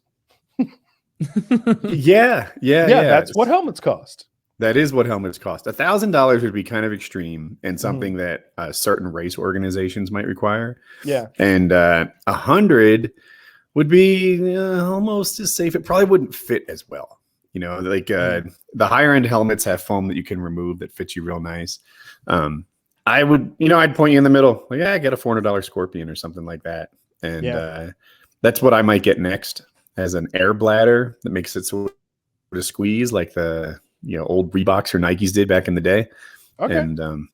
Yeah. That's what helmets cost. That is what helmets cost. $1,000 would be kind of extreme and something that certain race organizations might require. Yeah. And 100 would be almost as safe. It probably wouldn't fit as well. Like the higher end helmets have foam that you can remove that fits you real nice. I would, I'd point you in the middle. Like, get a $400 Scorpion or something like that. And that's what I might get next, as an air bladder that makes it sort of squeeze like the old Reeboks or Nikes did back in the day. Okay. And I'm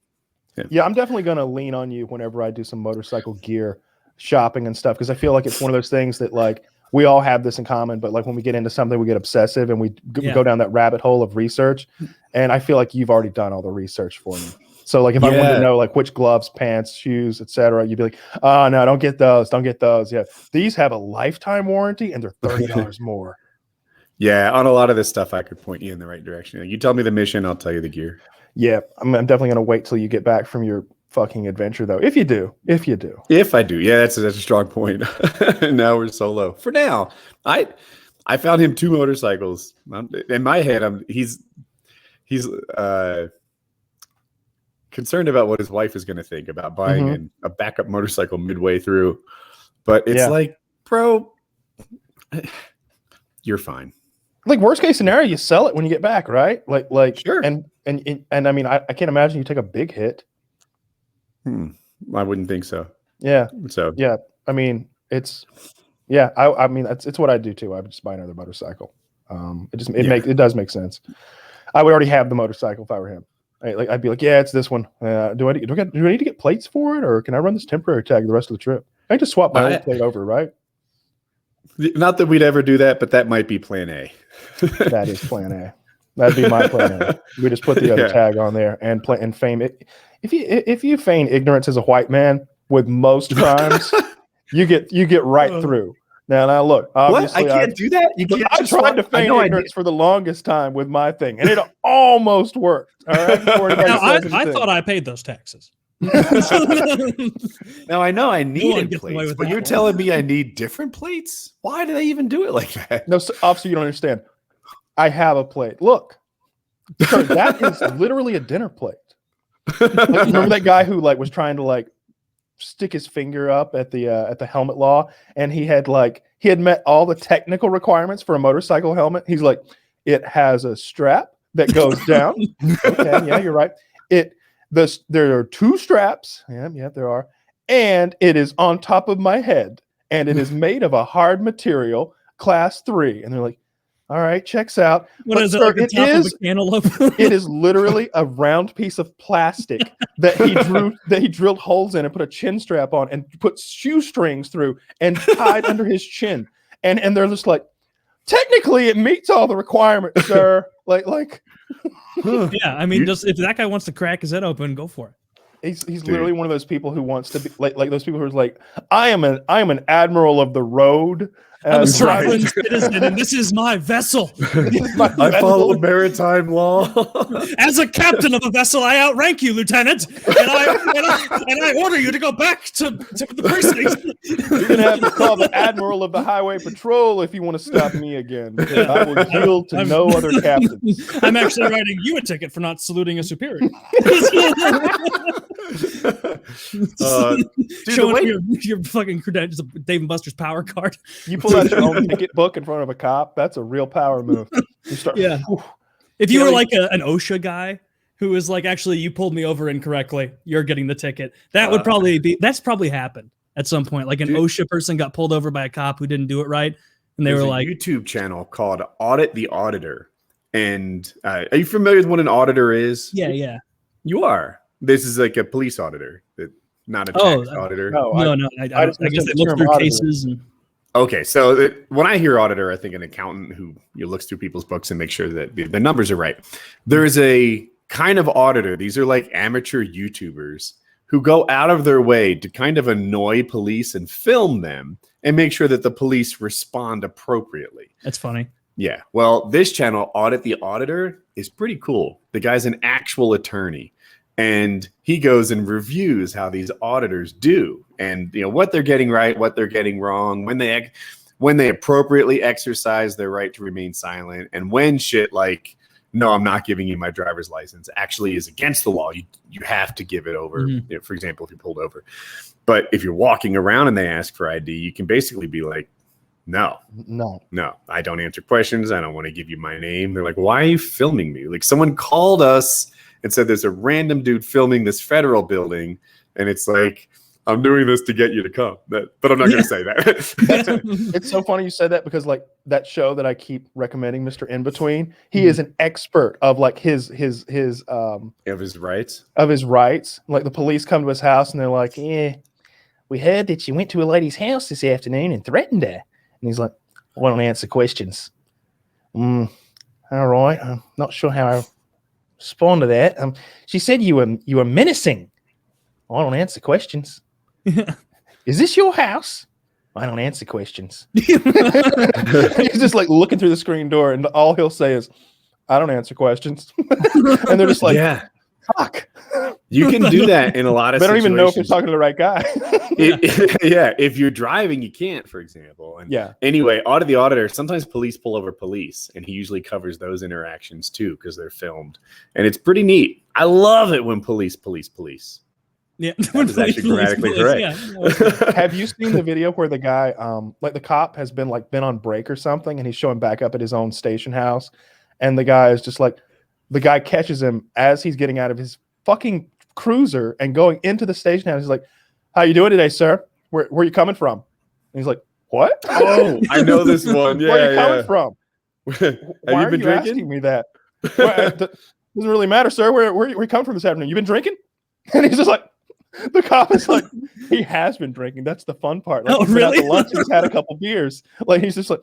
definitely going to lean on you whenever I do some motorcycle gear shopping and stuff, because I feel like it's one of those things that like we all have this in common, but like when we get into something we get obsessive and we go down that rabbit hole of research, and I feel like you've already done all the research for me. So like if I wanted to know like which gloves, pants, shoes, etc., you'd be like, oh no, don't get those. Yeah, these have a lifetime warranty and they're $30 more. Yeah, on a lot of this stuff I could point you in the right direction. You tell me the mission, I'll tell you the gear. Yeah, I'm definitely going to wait till you get back from your fucking adventure though. If you do. If I do, yeah, that's a strong point. Now we're solo for now. I found him 2 motorcycles. In my head, he's concerned about what his wife is going to think about buying a backup motorcycle midway through. But it's like, bro, you're fine. Like worst case scenario, you sell it when you get back, right? Like sure. And I mean, I can't imagine you take a big hit. I wouldn't think so. Yeah. So yeah, I mean, I mean, it's what I do too. I would just buy another motorcycle. It does make sense. I would already have the motorcycle if I were him. Like I'd be like, yeah, it's this one. Do I need to get plates for it, or can I run this temporary tag the rest of the trip? I just swap my old plate over, right? Not that we'd ever do that, but that might be plan A. That is plan A. That'd be my plan A. We just put the other tag on there and feign it. If you feign ignorance as a white man with most crimes, you get right through. Now look, obviously what? I can't do that. I tried to feign ignorance for the longest time with my thing, and it almost worked. All right. I thought I paid those taxes. Now I know I needed plates, but you're telling me I need different plates? Why do they even do it like that? No, officer, you don't understand. I have a plate. Look, sir, that is literally a dinner plate. Like, remember that guy who was trying to stick his finger up at the helmet law, and he had met all the technical requirements for a motorcycle helmet. He's like, it has a strap that goes down. Okay, yeah, you're right. There are 2 straps. Yeah, there are. And it is on top of my head. And it is made of a hard material, class 3. And they're like, all right, checks out. What is it, like the top of a cantaloupe? It is literally a round piece of plastic that he drilled holes in and put a chin strap on and put shoestrings through and tied under his chin. And they're just like, technically it meets all the requirements, sir. Yeah, I mean, just if that guy wants to crack his head open, go for it. He's literally one of those people who wants to be like those people who are like, I am an admiral of the road. I'm a sovereign citizen, and this is my vessel. I follow maritime law. As a captain of a vessel, I outrank you, Lieutenant, and I order you to go back to the precinct. You're gonna have to call the admiral of the highway patrol if you want to stop me again. I will yield to no other captains. I'm actually writing you a ticket for not saluting a superior. Showing your fucking credentials, Dave and Buster's power card. You pull out your own ticket book in front of a cop. That's a real power move. You start, If you were like an OSHA guy who was like, actually, you pulled me over incorrectly, you're getting the ticket. That would that's probably happened at some point. Like an OSHA person got pulled over by a cop who didn't do it right, and they were like, a YouTube channel called Audit the Auditor. And are you familiar with what an auditor is? Yeah. You are. This is like a police auditor, not a tax auditor. No. I guess they look through cases. Okay, so when I hear auditor, I think an accountant who looks through people's books and makes sure that the numbers are right. There is a kind of auditor. These are like amateur YouTubers who go out of their way to kind of annoy police and film them and make sure that the police respond appropriately. That's funny. Yeah. Well, this channel, Audit the Auditor, is pretty cool. The guy's an actual attorney. And he goes and reviews how these auditors do, and what they're getting right, what they're getting wrong, when they appropriately exercise their right to remain silent, and when shit like, no, I'm not giving you my driver's license, actually is against the law. You have to give it over. Mm-hmm. For example, if you're pulled over. But if you're walking around and they ask for ID, you can basically be like, no, I don't answer questions. I don't want to give you my name. They're like, why are you filming me? Like, someone called us and said there's a random dude filming this federal building, and it's like, I'm doing this to get you to come. But I'm not going to say that. It's so funny you said that, because that show that I keep recommending, Mr. In Between, he is an expert of his rights. Of his rights. Like, the police come to his house and they're like, yeah, we heard that you went to a lady's house this afternoon and threatened her. And he's like, I don't answer questions. All right. I'm not sure how I respond to that. She said you were menacing. I don't answer questions. Is this your house? I don't answer questions. He's just like looking through the screen door, and all he'll say is, I don't answer questions. And they're just like, yeah, fuck. You can do that in a lot of They don't even know if you're situations. talking to the right guy. Yeah, if you're driving, you can't, for example. And Yeah. anyway, Audit the Auditor, sometimes police pull over police, and he usually covers those interactions too because they're filmed. And it's pretty neat. I love it when police. Yeah, That was actually grammatically correct. Yeah. Have you seen the video where the guy, like the cop has been on break or something, and he's showing back up at his own station house, and the guy is just like, the guy catches him as he's getting out of his fucking cruiser and going into the station house. He's like, "How you doing today, sir? Where you coming from?" And he's like, "What? Oh, I know this one. Yeah, Where are you coming from? Have Why you been are drinking? asking me that? Well, doesn't really matter, sir. Where you coming from this afternoon? You been drinking?" And he's just like, the cop is like, he has been drinking. That's the fun part. Like, Oh, he's been out really? to lunch, he's had a couple beers. Like, he's just like,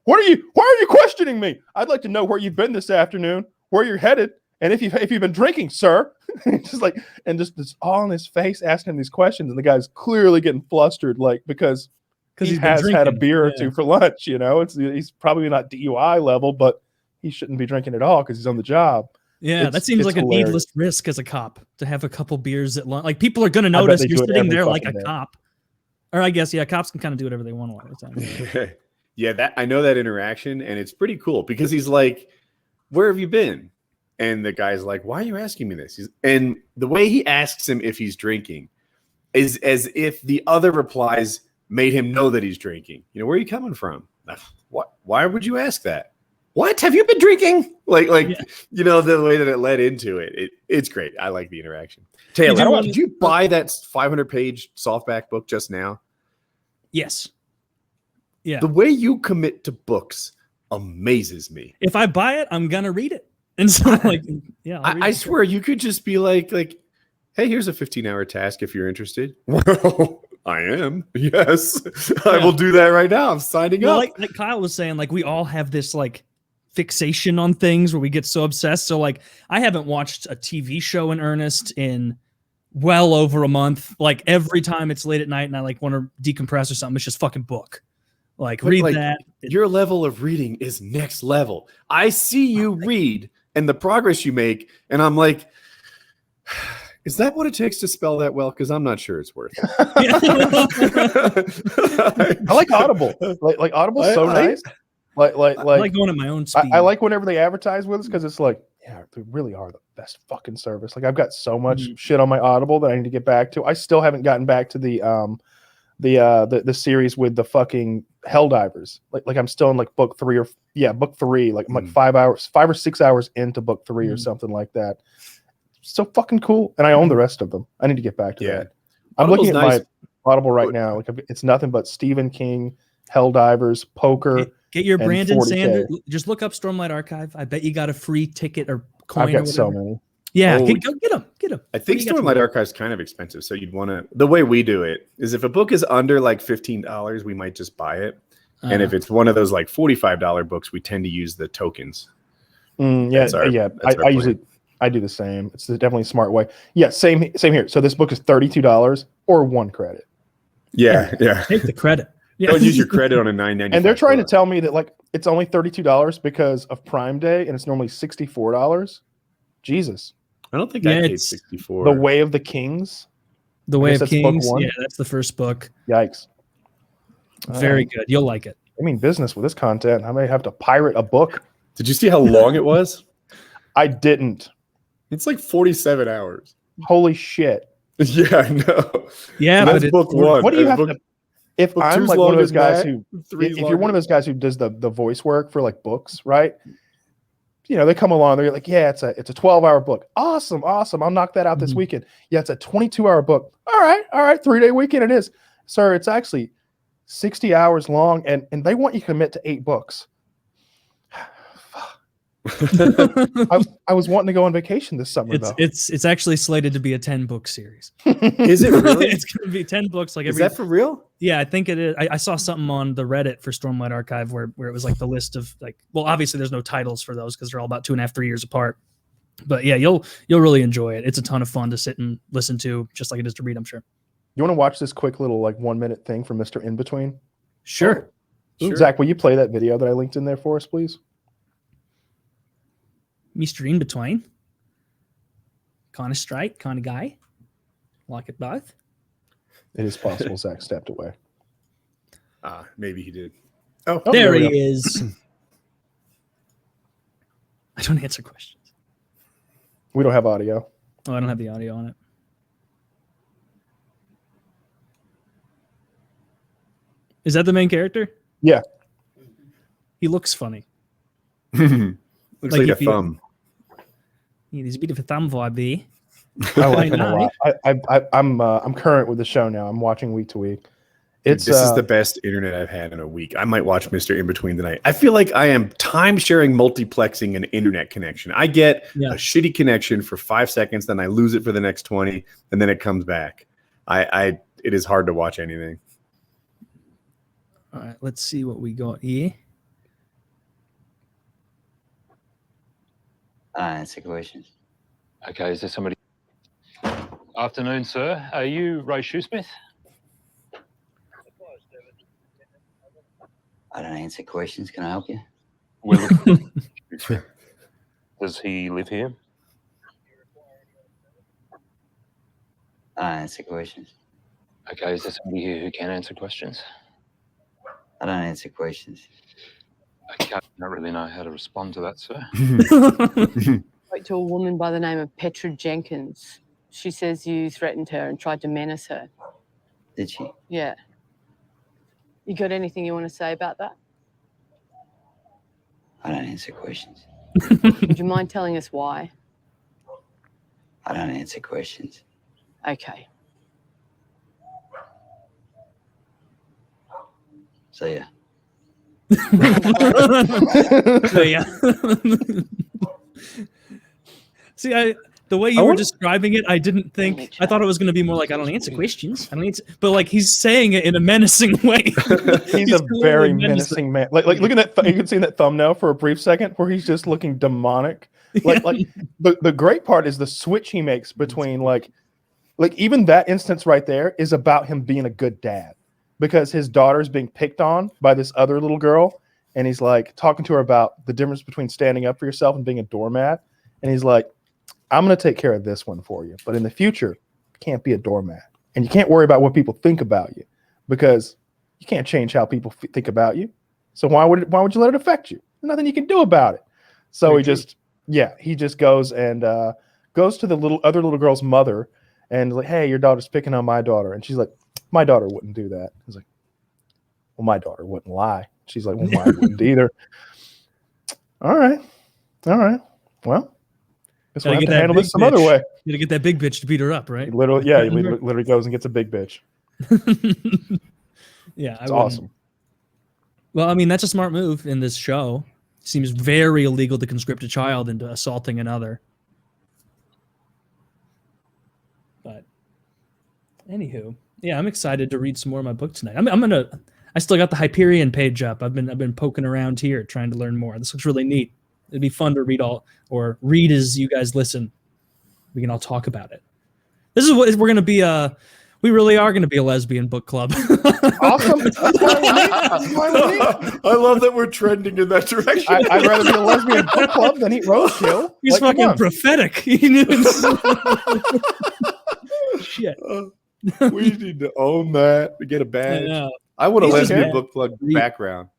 why are you questioning me? I'd like to know where you've been this afternoon, where you're headed, and if you've been drinking, sir. Just like, and just it's all on his face asking him these questions, and the guy's clearly getting flustered, like, because he he's been has had a drinking. beer or Yeah. two for lunch. He's probably not DUI level, but he shouldn't be drinking at all because he's on the job. Yeah, that seems it's like a hilarious. needless risk as a cop to have a couple beers at lunch. Like people are going to bet notice they you're do it sitting every there like a fucking day. cop. Or I guess, yeah, cops can kind of do whatever they want a lot of the time. Yeah, that I know that interaction, and it's pretty cool because he's like, "Where have you been?" And the guy's like, "Why are you asking me this?" And the way he asks him if he's drinking is as if the other replies made him know that he's drinking. Where are you coming from? What? Why would you ask that? What? Have you been drinking? Like, Yeah. the way that it led into it. It's great. I like the interaction. Taylor, did you buy that 500-page softback book just now? Yes. Yeah. The way you commit to books amazes me. If I buy it, I'm going to read it. And so like, yeah, I'll read I it. swear you could just be like, hey, here's a 15-hour task if you're interested. Well, I am. Yes. I will do that right now. I'm signing up. Like Kyle was saying, like we all have this like fixation on things where we get so obsessed. So like I haven't watched a TV show in earnest in well over a month. Like every time it's late at night and I like want to decompress or something, it's just fucking book. Like read that. Your level of reading is next level. I see you read and the progress you make, and I'm like, is that what it takes to spell that well? Because I'm not sure it's worth it. I like Audible. Like Audible's so nice. I like going at my own speed. I like whenever they advertise with us because it's like, yeah, they really are the best fucking service. Like I've got so much shit on my Audible that I need to get back to. I still haven't gotten back to the series with the fucking Helldivers. Like I'm still in like book three. Like I'm like 5 or 6 hours into book 3 or something like that. So fucking cool. And I own the rest of them. I need to get back to that. I'm Audible's looking at my Audible right now. Like it's nothing but Stephen King, Helldivers, poker. Get your and Brandon 40K. Sanders. Just look up StormLight Archive. I bet you got a free ticket or coin. I've got or so whatever. many. Yeah, Oh, go get them. Get them. I think StormLight Archive is kind of expensive, so you'd want to. The way we do it is if a book is under like $15, we might just buy it, and if it's one of those like $45 books, we tend to use the tokens. I do the same. It's definitely a smart way. Yeah, same here. So this book is $32 or 1 credit. Yeah. Take the credit. Yeah. Don't use your credit on a $9.95. And they're trying to tell me that like it's only $32 because of Prime Day, and it's normally $64. Jesus. I don't think I paid it's $64. The Way of the Kings. The Way of that's book Kings. 1. Yeah, that's the first book. Yikes. Very good. You'll like it. I mean business with this content. I may have to pirate a book. Did you see how long it was? I didn't. It's like 47 hours. Holy shit. Yeah, I know. Yeah, That's but book 1. What do you have book, to if book I'm 2's like one of long those as guys that, who 3's if you're one of those guys who does the voice work for like books, right? They come along, they're like, yeah, it's a 12-hour book. Awesome. I'll knock that out this weekend. Yeah, it's a 22-hour book. All right, 3-day weekend it is. Sir, it's actually 60 hours long, and they want you to commit to 8 books. I was wanting to go on vacation this summer, though. It's actually slated to be a 10-book series. Is it really? It's going to be 10 books. Like Is that for real? Yeah, I think it is. I saw something on the Reddit for StormLight Archive where it was like the list of like, well, obviously there's no titles for those because they're all about 2.5, 3 years apart. But yeah, you'll really enjoy it. It's a ton of fun to sit and listen to, just like it is to read, I'm sure. You want to watch this quick little like 1-minute thing from Mr. In Between? Sure. Zach, will you play that video that I linked in there for us, please? Mr. In Between. kind of straight, kind of gay. Like it both. It is possible Zach stepped away. Maybe he did. Oh, there he is. I don't answer questions. We don't have audio. Oh, I don't have the audio on it. Is that the main character? Yeah. He looks funny. Looks like a if you- thumb. Yeah, there's a bit of a thumb vibe there. I like him a lot. I'm current with the show now. I'm watching week to week. This is the best internet I've had in a week. I might watch Mr. In Between tonight. I feel like I am time sharing, multiplexing an internet connection. I get a shitty connection for 5 seconds, then I lose it for the next 20, and then it comes back. It is hard to watch anything. All right, let's see what we got here. Answer questions. Okay, is there somebody? Afternoon, sir. Are you Ray Shoesmith? I don't answer questions. Can I help you? We're looking- Does he live here? I don't answer questions. Okay, is there somebody here who can answer questions? I don't answer questions. Okay, I don't really know how to respond to that, sir. Spoke to a woman by the name of Petra Jenkins. She says you threatened her and tried to menace her. Did she? Yeah. You got anything you want to say about that? I don't answer questions. Would you mind telling us why? I don't answer questions. Okay. See ya. So, yeah. See, the way you were describing it, I didn't think. I thought it was going to be more like I don't answer questions. I don't answer, but like he's saying it in a menacing way. He's a very menacing man. Like look at that. You can see that thumbnail for a brief second where he's just looking demonic. Like the great part is the switch he makes between like even that instance right there is about him being a good dad because his daughter's being picked on by this other little girl, and he's like talking to her about the difference between standing up for yourself and being a doormat, and he's like, I'm going to take care of this one for you. But in the future, you can't be a doormat. And you can't worry about what people think about you because you can't change how people think about you. So why would you let it affect you? There's nothing you can do about it. So he just goes and goes to the other little girl's mother and like, hey, your daughter's picking on my daughter. And she's like, my daughter wouldn't do that. He's like, well, my daughter wouldn't lie. She's like, well, mine wouldn't either. All right. Well, guess we'll have to handle this some other way. You gotta get that big bitch to beat her up, right? He literally goes and gets a big bitch. Yeah, it's awesome. Well, I mean, that's a smart move in this show. Seems very illegal to conscript a child into assaulting another. But anywho, yeah, I'm excited to read some more of my book tonight. I still got the Hyperion page up. I've been poking around here trying to learn more. This looks really neat. It'd be fun to read as you guys listen. We can all talk about it. This is what we're going to be. We really are going to be a lesbian book club. Awesome. I love that we're trending in that direction. I'd rather be a lesbian book club than eat roadkill. He's like, fucking prophetic. Shit. We need to own that. We get a badge. I want a lesbian book club background.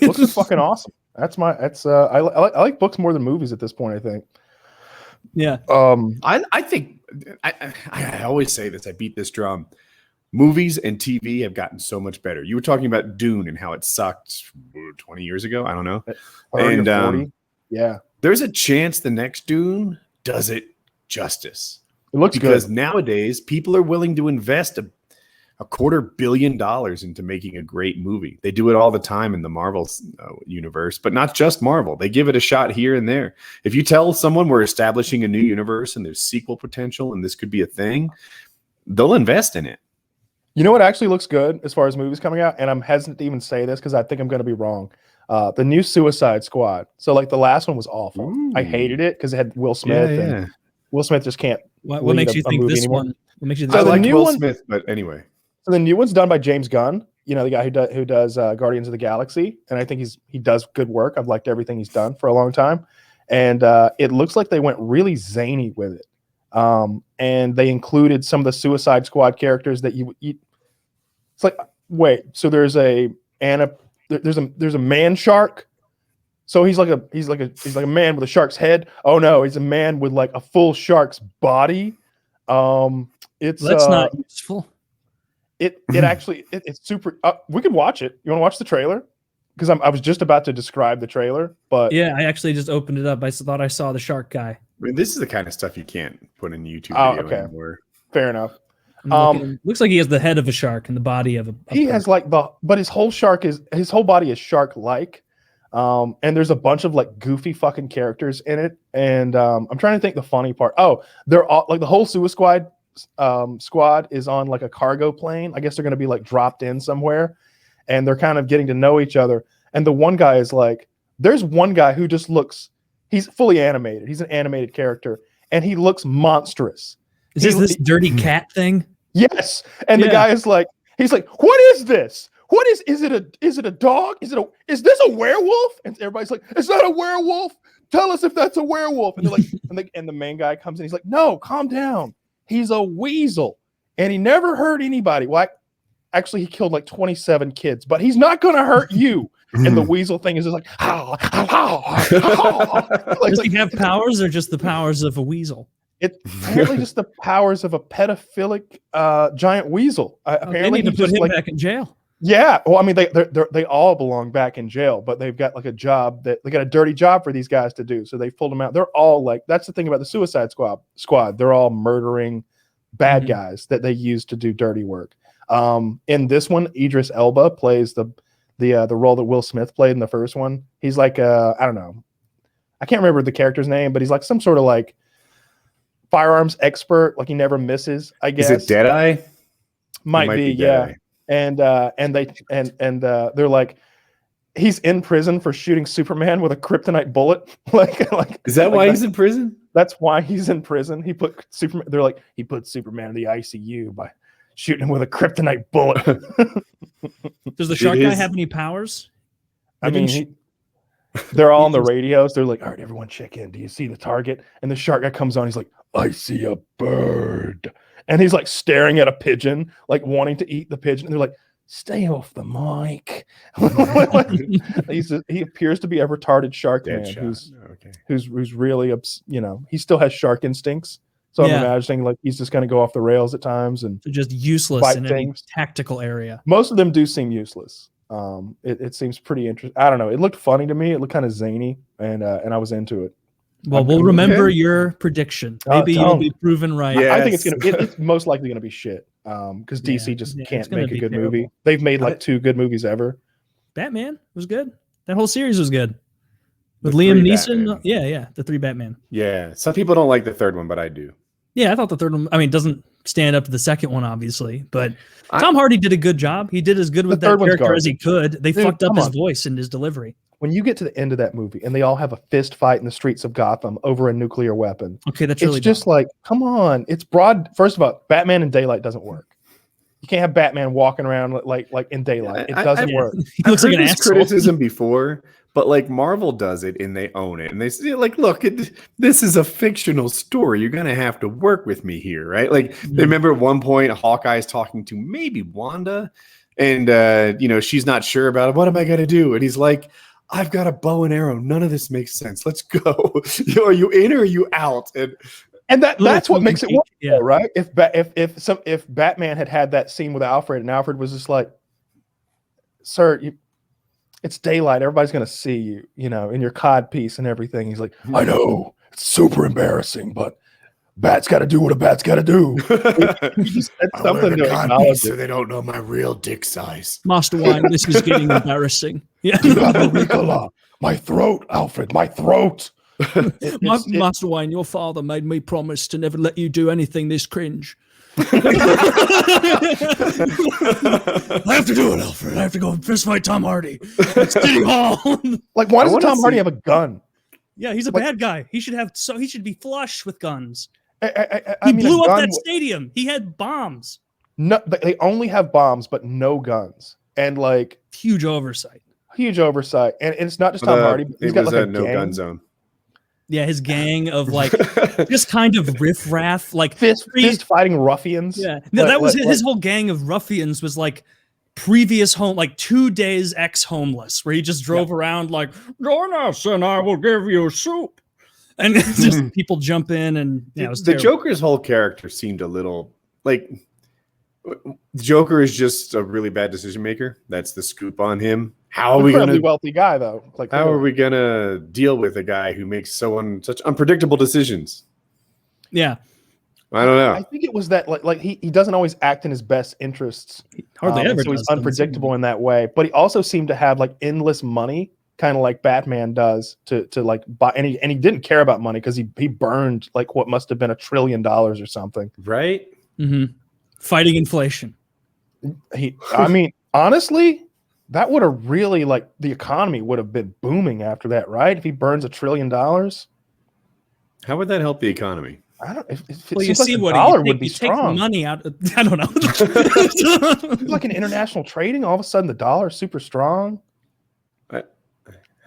Books are fucking awesome. I like books more than movies at this point, I think. Yeah. I think I always say this. I beat this drum. Movies and TV have gotten so much better. You were talking about Dune and how it sucked 20 years ago. I don't know. 30 or 40. Yeah. There's a chance the next Dune does it justice. It looks because good. Nowadays people are willing to invest a $250 million into making a great movie. They do it all the time in the Marvel universe, but not just Marvel. They give it a shot here and there. If you tell someone we're establishing a new universe and there's sequel potential and this could be a thing, they'll invest in it. You know what actually looks good as far as movies coming out? And I'm hesitant to even say this because I think I'm going to be wrong. The new Suicide Squad. So like the last one was awful. Ooh. I hated it because it had Will Smith. Yeah. And Will Smith just can't. What makes you think this anymore. One? What makes you think I like Will Smith, but anyway. So the new one's done by James Gunn, you know, the guy who does Guardians of the Galaxy, and I think he does good work. I've liked everything he's done for a long time, and it looks like they went really zany with it. and they included some of the Suicide Squad characters that it's like, wait, so there's a man shark. So he's like a man with a shark's head. Oh no, he's a man with like a full shark's body. It's That's not useful. It's super. We could watch it. You want to watch the trailer? Because I was just about to describe the trailer, but Yeah, I actually just opened it up. I thought I saw the shark guy. I mean, this is the kind of stuff you can't put in YouTube video anymore. fair enough. Looks like he has the head of a shark and the body of a. He has like but his whole body is shark-like. And there's a bunch of like goofy fucking characters in it. And I'm trying to think the funny part. Oh, they're all like the whole Suicide Squad is on like a cargo plane. I guess they're going to be like dropped in somewhere, and they're kind of getting to know each other. And the one guy is like, there's one guy who just he's fully animated. He's an animated character, and he looks monstrous. Is this dirty cat thing? Yes. And the guy is like, he's like, what is this? What is it a dog? Is this a werewolf? And everybody's like, it's not a werewolf. Tell us if that's a werewolf. And they're like, and the main guy comes in. He's like, no, calm down. He's a weasel, and he never hurt anybody. Well, actually, he killed like 27 kids, but he's not going to hurt you. And the weasel thing is just like, Does he have powers, or just the powers of a weasel? It's apparently just the powers of a pedophilic giant weasel. Apparently, they need to put him back in jail. Yeah, well, I mean, they all belong back in jail, but they've got like a job they got a dirty job for these guys to do. So they pulled them out. They're all like, that's the thing about the Suicide Squad. They're all murdering bad guys that they use to do dirty work. In this one, Idris Elba plays the role that Will Smith played in the first one. He's like I don't know, I can't remember the character's name, but he's like some sort of like firearms expert. Like he never misses. I guess. Is it Deadeye? Might be, yeah. And they're like, he's in prison for shooting Superman with a kryptonite bullet. Is that why he's in prison? That's why he's in prison. He put Superman in the ICU by shooting him with a kryptonite bullet. Does the shark guy have any powers? I mean, they're all on the radios. They're like, all right, everyone check in. Do you see the target? And the shark guy comes on. He's like, I see a bird. And he's like staring at a pigeon, like wanting to eat the pigeon. And they're like, stay off the mic. He appears to be a retarded shark man who's really, he still has shark instincts. So I'm imagining like he's just going to go off the rails at times and they're just useless in any tactical area. Most of them do seem useless. It seems pretty interesting. I don't know. It looked funny to me. It looked kind of zany, and I was into it. Well, we'll remember your prediction. Maybe you'll be proven right. Yes. I think it's most likely gonna be shit. Because DC just can't make a good movie. They've made like 2 good movies ever. Batman was good. That whole series was good. With Liam Neeson. Batman. Yeah, the 3 Batman. Yeah. Some people don't like the third one, but I do. Yeah, I thought the third one, doesn't stand up to the second one, obviously. But Tom Hardy did a good job. He did as good with that character as he could. They fucked up his voice and his delivery. When you get to the end of that movie and they all have a fist fight in the streets of Gotham over a nuclear weapon. Okay, that's really just like, come on. It's broad. First of all, Batman in daylight doesn't work. You can't have Batman walking around like in daylight. It doesn't work. He looks like an asshole. Criticism before, but like Marvel does it and they own it. And they say, like, look, this is a fictional story. You're going to have to work with me here, right? Like, they remember at one point, Hawkeye's talking to maybe Wanda, and, she's not sure about it. What am I going to do? And he's like, I've got a bow and arrow. None of this makes sense. Let's go. Are you in or are you out? And that's what makes it work, right? If Batman had that scene with Alfred, and Alfred was just like, "Sir, it's daylight. Everybody's gonna see you, in your cod piece and everything." He's like, "I know it's super embarrassing, but bat's got to do what a bat's got to do." Something to acknowledge, so they don't know my real dick size. Master Wine, this is getting embarrassing. Yeah, my throat, Alfred, my throat. Master Wine, your father made me promise to never let you do anything this cringe. I have to do it, Alfred. I have to go fist fight Tom Hardy at City Hall. Like, why does Tom Hardy have a gun? Yeah, he's a bad guy. He should be flush with guns. He blew up that stadium. He had bombs. No, they only have bombs, but no guns, and like huge oversight. And it's not just Tom Hardy. He's got like a no gun zone. Yeah, his gang of like just kind of riffraff, like fist fighting ruffians. Yeah, no, Like- that was like- his whole gang of ruffians was like previous home, like 2 days ex-homeless, where he just drove around like, join us and I will give you soup. And it's just people jump in and yeah, it was the terrible. Joker's whole character seemed a little like the Joker is just a really bad decision maker. That's the scoop on him. How are we incredibly gonna wealthy guy though. Like how are we gonna deal with a guy who makes such unpredictable decisions? Yeah, I don't know. I think it was that like he doesn't always act in his best interests. hardly ever So he's does, doesn't unpredictable in that way. But he also seemed to have like endless money, kind of like Batman does to like buy. And he didn't care about money because he burned like what must have been $1 trillion or something. Right? Fighting inflation. I mean, honestly, that would have really like the economy would have been booming after that, right? If he burns $1 trillion, How would that help the economy? I don't. If it Well, you seems like see the what dollar he would be takes strong. money out. I don't know. It's like an international trading. All of a sudden, the dollar is super strong.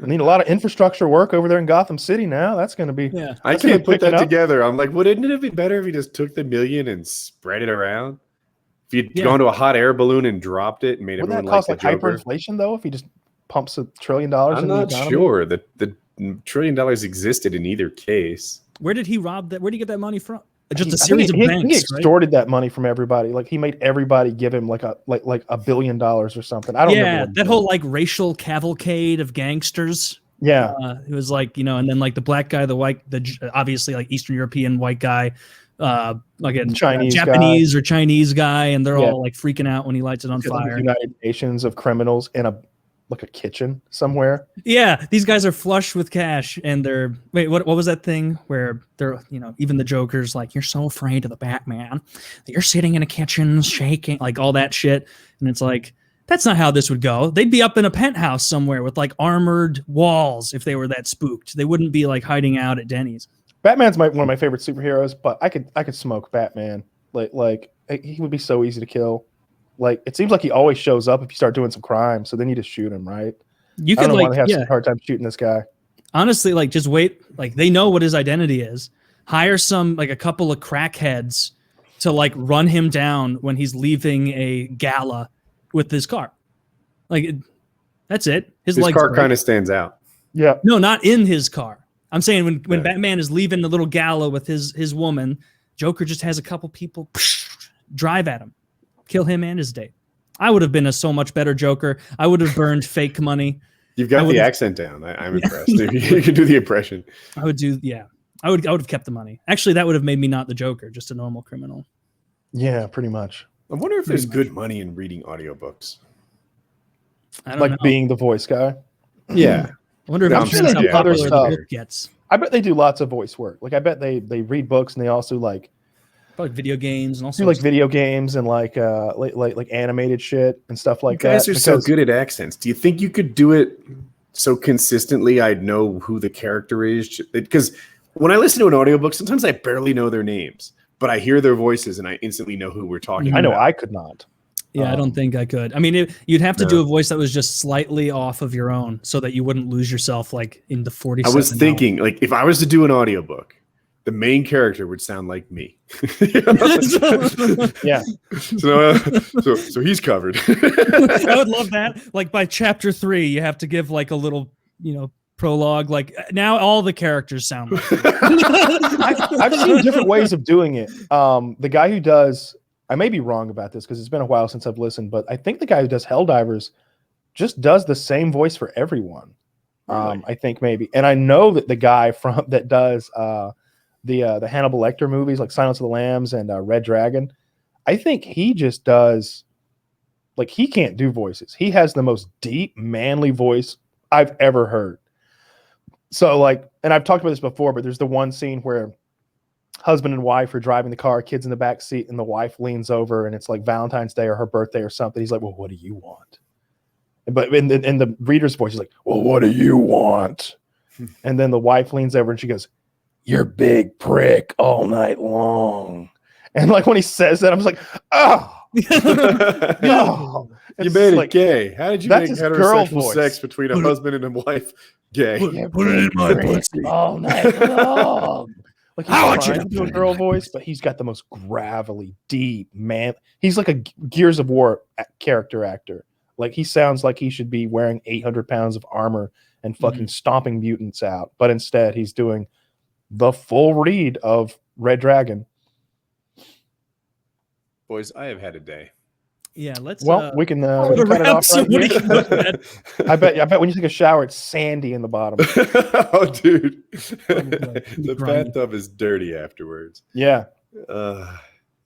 I need a lot of infrastructure work over there in Gotham City now. That's going to be. Yeah, I That's gonna can't put pick it that up. together. I'm like, wouldn't it have been better if he just took the $1 million and spread it around? If you'd Yeah. gone to a hot air balloon and dropped it and made Wouldn't everyone that like cost the like Joker? hyperinflation though? If he just pumps $1 trillion I'm into the not economy? sure that the $1 trillion existed in either case. where did he rob that? Where did he get that money from? Just a I think series of he banks, right? extorted that money from everybody. Like he made everybody give him like $1 billion or something. I don't remember. Yeah, what he that did. whole like racial cavalcade of gangsters. Yeah. It was like, and then like the black guy, the white, obviously like Eastern European white guy, like a Chinese Japanese or Chinese guy, and they're Yeah. all like freaking out when he lights it on The fire. United Nations of criminals in a kitchen somewhere. Yeah, these guys are flush with cash, and they're what was that thing where they're even the Joker's like, you're so afraid of the Batman that you're sitting in a kitchen shaking, like all that shit, and it's like that's not how this would go. They'd be up in a penthouse somewhere with like armored walls if they were that spooked. They wouldn't be like hiding out at Denny's. Batman's one of my favorite superheroes, but I could smoke Batman. Like he would be so easy to kill. Like it seems like he always shows up if you start doing some crime, so then you just shoot him, right? You I could don't know why like they have such a hard time shooting this guy. honestly like just wait, like they know what his identity is. Hire a couple of crackheads to like run him down when he's leaving a gala with his car. Like that's it. His legs car break. kind of stands out. Yeah. No, not in his car. I'm saying when Yeah. Batman is leaving the little gala with his woman, Joker just has a couple people drive at him, kill him and his date. I would have been a so much better Joker. I would have burned fake money. You've got I the would've- accent down. I'm impressed. You can do the impression. I would do, yeah. I would have kept the money. Actually, that would have made me not the Joker, just a normal criminal. Yeah, pretty much. I wonder if there's good money in reading audiobooks. I don't Like know. being the voice guy. Yeah. I wonder if No, it I'm depends sure how they do popular other the stuff. book gets. I bet they do lots of voice work. Like I bet they read books and they also like Probably video games and all do sorts like of video games and like animated shit and stuff like You guys that. are so because- good at accents. Do you think you could do it so consistently I'd know who the character is? Because when I listen to an audiobook, sometimes I barely know their names, but I hear their voices and I instantly know who we're talking I know about. I could not. Yeah, I don't think I could. I mean, you'd have to No. do a voice that was just slightly off of your own so that you wouldn't lose yourself like in the 47. I was thinking, like, if I was to do an audiobook, the main character would sound like me. Yeah. So he's covered. I would love that. Like by chapter 3, you have to give like a little, prologue. Like now all the characters sound like I've seen different ways of doing it. The guy who does, I may be wrong about this because it's been a while since I've listened, but I think the guy who does Helldivers just does the same voice for everyone. Really? I think maybe, and I know that the guy that does the Hannibal Lecter movies like Silence of the Lambs and Red Dragon, I think he just does, like, he can't do voices. He has the most deep, manly voice I've ever heard. So like, and I've talked about this before, but there's the one scene where husband and wife are driving the car, kids in the back seat, and the wife leans over and it's like Valentine's Day or her birthday or something. He's like, well, what do you want? But in the reader's voice, he's like, well, what do you want? And then the wife leans over and she goes, you're big prick all night long. And like when he says that, I'm just like, oh, No, You it's made it like, gay. How did you that's make his girl heterosexual voice. sex between a husband and a wife gay? Put it in my pussy. all night long. Like he's I want you trying to to do a put it in girl my voice, but he's got the most gravelly, deep man. He's like a Gears of War character actor. Like he sounds like he should be wearing 800 pounds of armor and fucking stomping mutants out, but instead he's doing the full read of Red Dragon. Boys, I have had a day. Yeah, let's. Well, we can cut it wrap off so right Woody here. can go to bed. I bet when you take a shower, it's sandy in the bottom. Oh, dude. Grimy. The bathtub is dirty afterwards. Yeah. All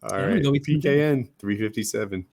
I'm gonna right. go eat some PKN 357.